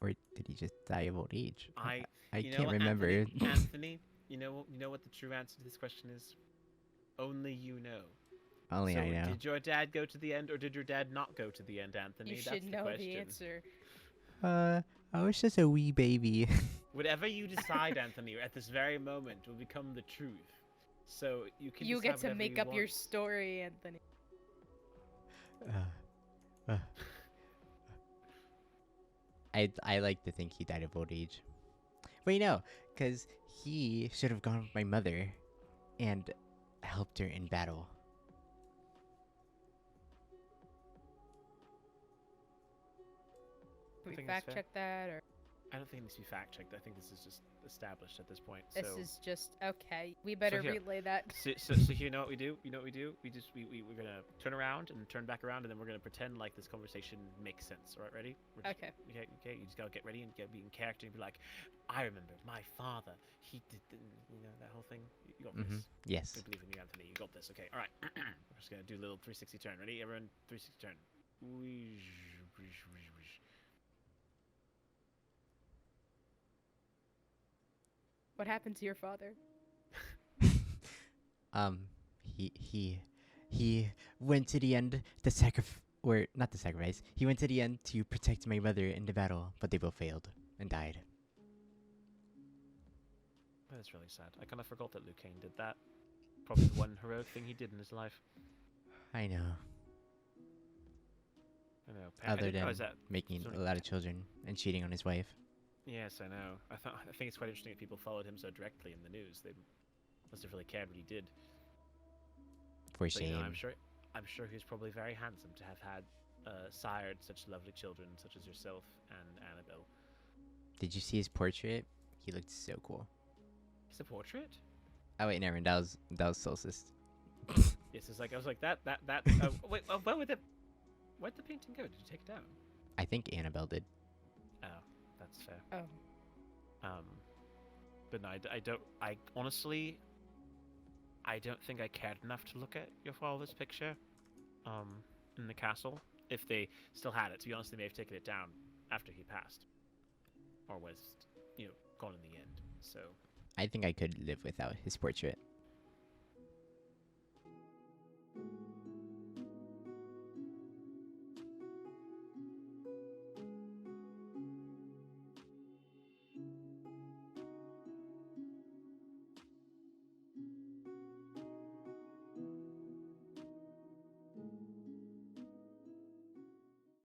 Or did he just die of old age? I You know can't what, remember. Anthony, you know what the true answer to this question is? Only you know. Only So I know. did your dad go to the end, or did your dad not go to the end, Anthony? You That's should the know question. the answer. I was just a wee baby. Whatever you decide, Anthony, at this very moment will become the truth. So you can. You decide get to whatever make you up your want. story, Anthony. I like to think he died of old age. Wait, no, because he should have gone with my mother and helped her in battle. Can we think that's fact fair. check that, or I don't think it needs to be fact checked. I think this is just established at this point. this so. is just okay? We better here- relay that. So you know what we do? You know what we do? We're gonna turn around and turn back around, and then we're gonna pretend like this conversation makes sense. All right, ready? We're just- Okay. Okay. You just gotta get ready and be in character and be like, I remember my father. He did, that whole thing. You got this. Yes. I believe in you, Anthony. You got this. Okay. All right. We're just gonna do a little 360 turn. Ready? Everyone, 360 turn. What happened to your father? He went to the end or not the sacrifice. He went to the end to protect my mother in the battle, but they both failed and died. That's really sad. I kind of forgot that Luke Kane did that. Probably the one heroic thing he did in his life. I know. I know. I Other didn't than realize that. making Sorry. a lot of children and cheating on his wife. Yes, I know. I think it's quite interesting that people followed him so directly in the news. They must have really cared what he did. For But, shame. you know, I'm sure he was probably very handsome to have had sired such lovely children, such as yourself and Annabelle. Did you see his portrait? He looked so cool. It's a portrait. Oh wait, never mind. That was Solstice. Yes, it's like I was like that. Wait, where'd the painting go? Did you take it down? I think Annabelle did. Oh, that's fair. Oh. But no, I honestly, I don't think I cared enough to look at your father's picture, in the castle. If they still had it, to be honest, they may have taken it down after he passed, or was, gone in the end. So. I think I could live without his portrait.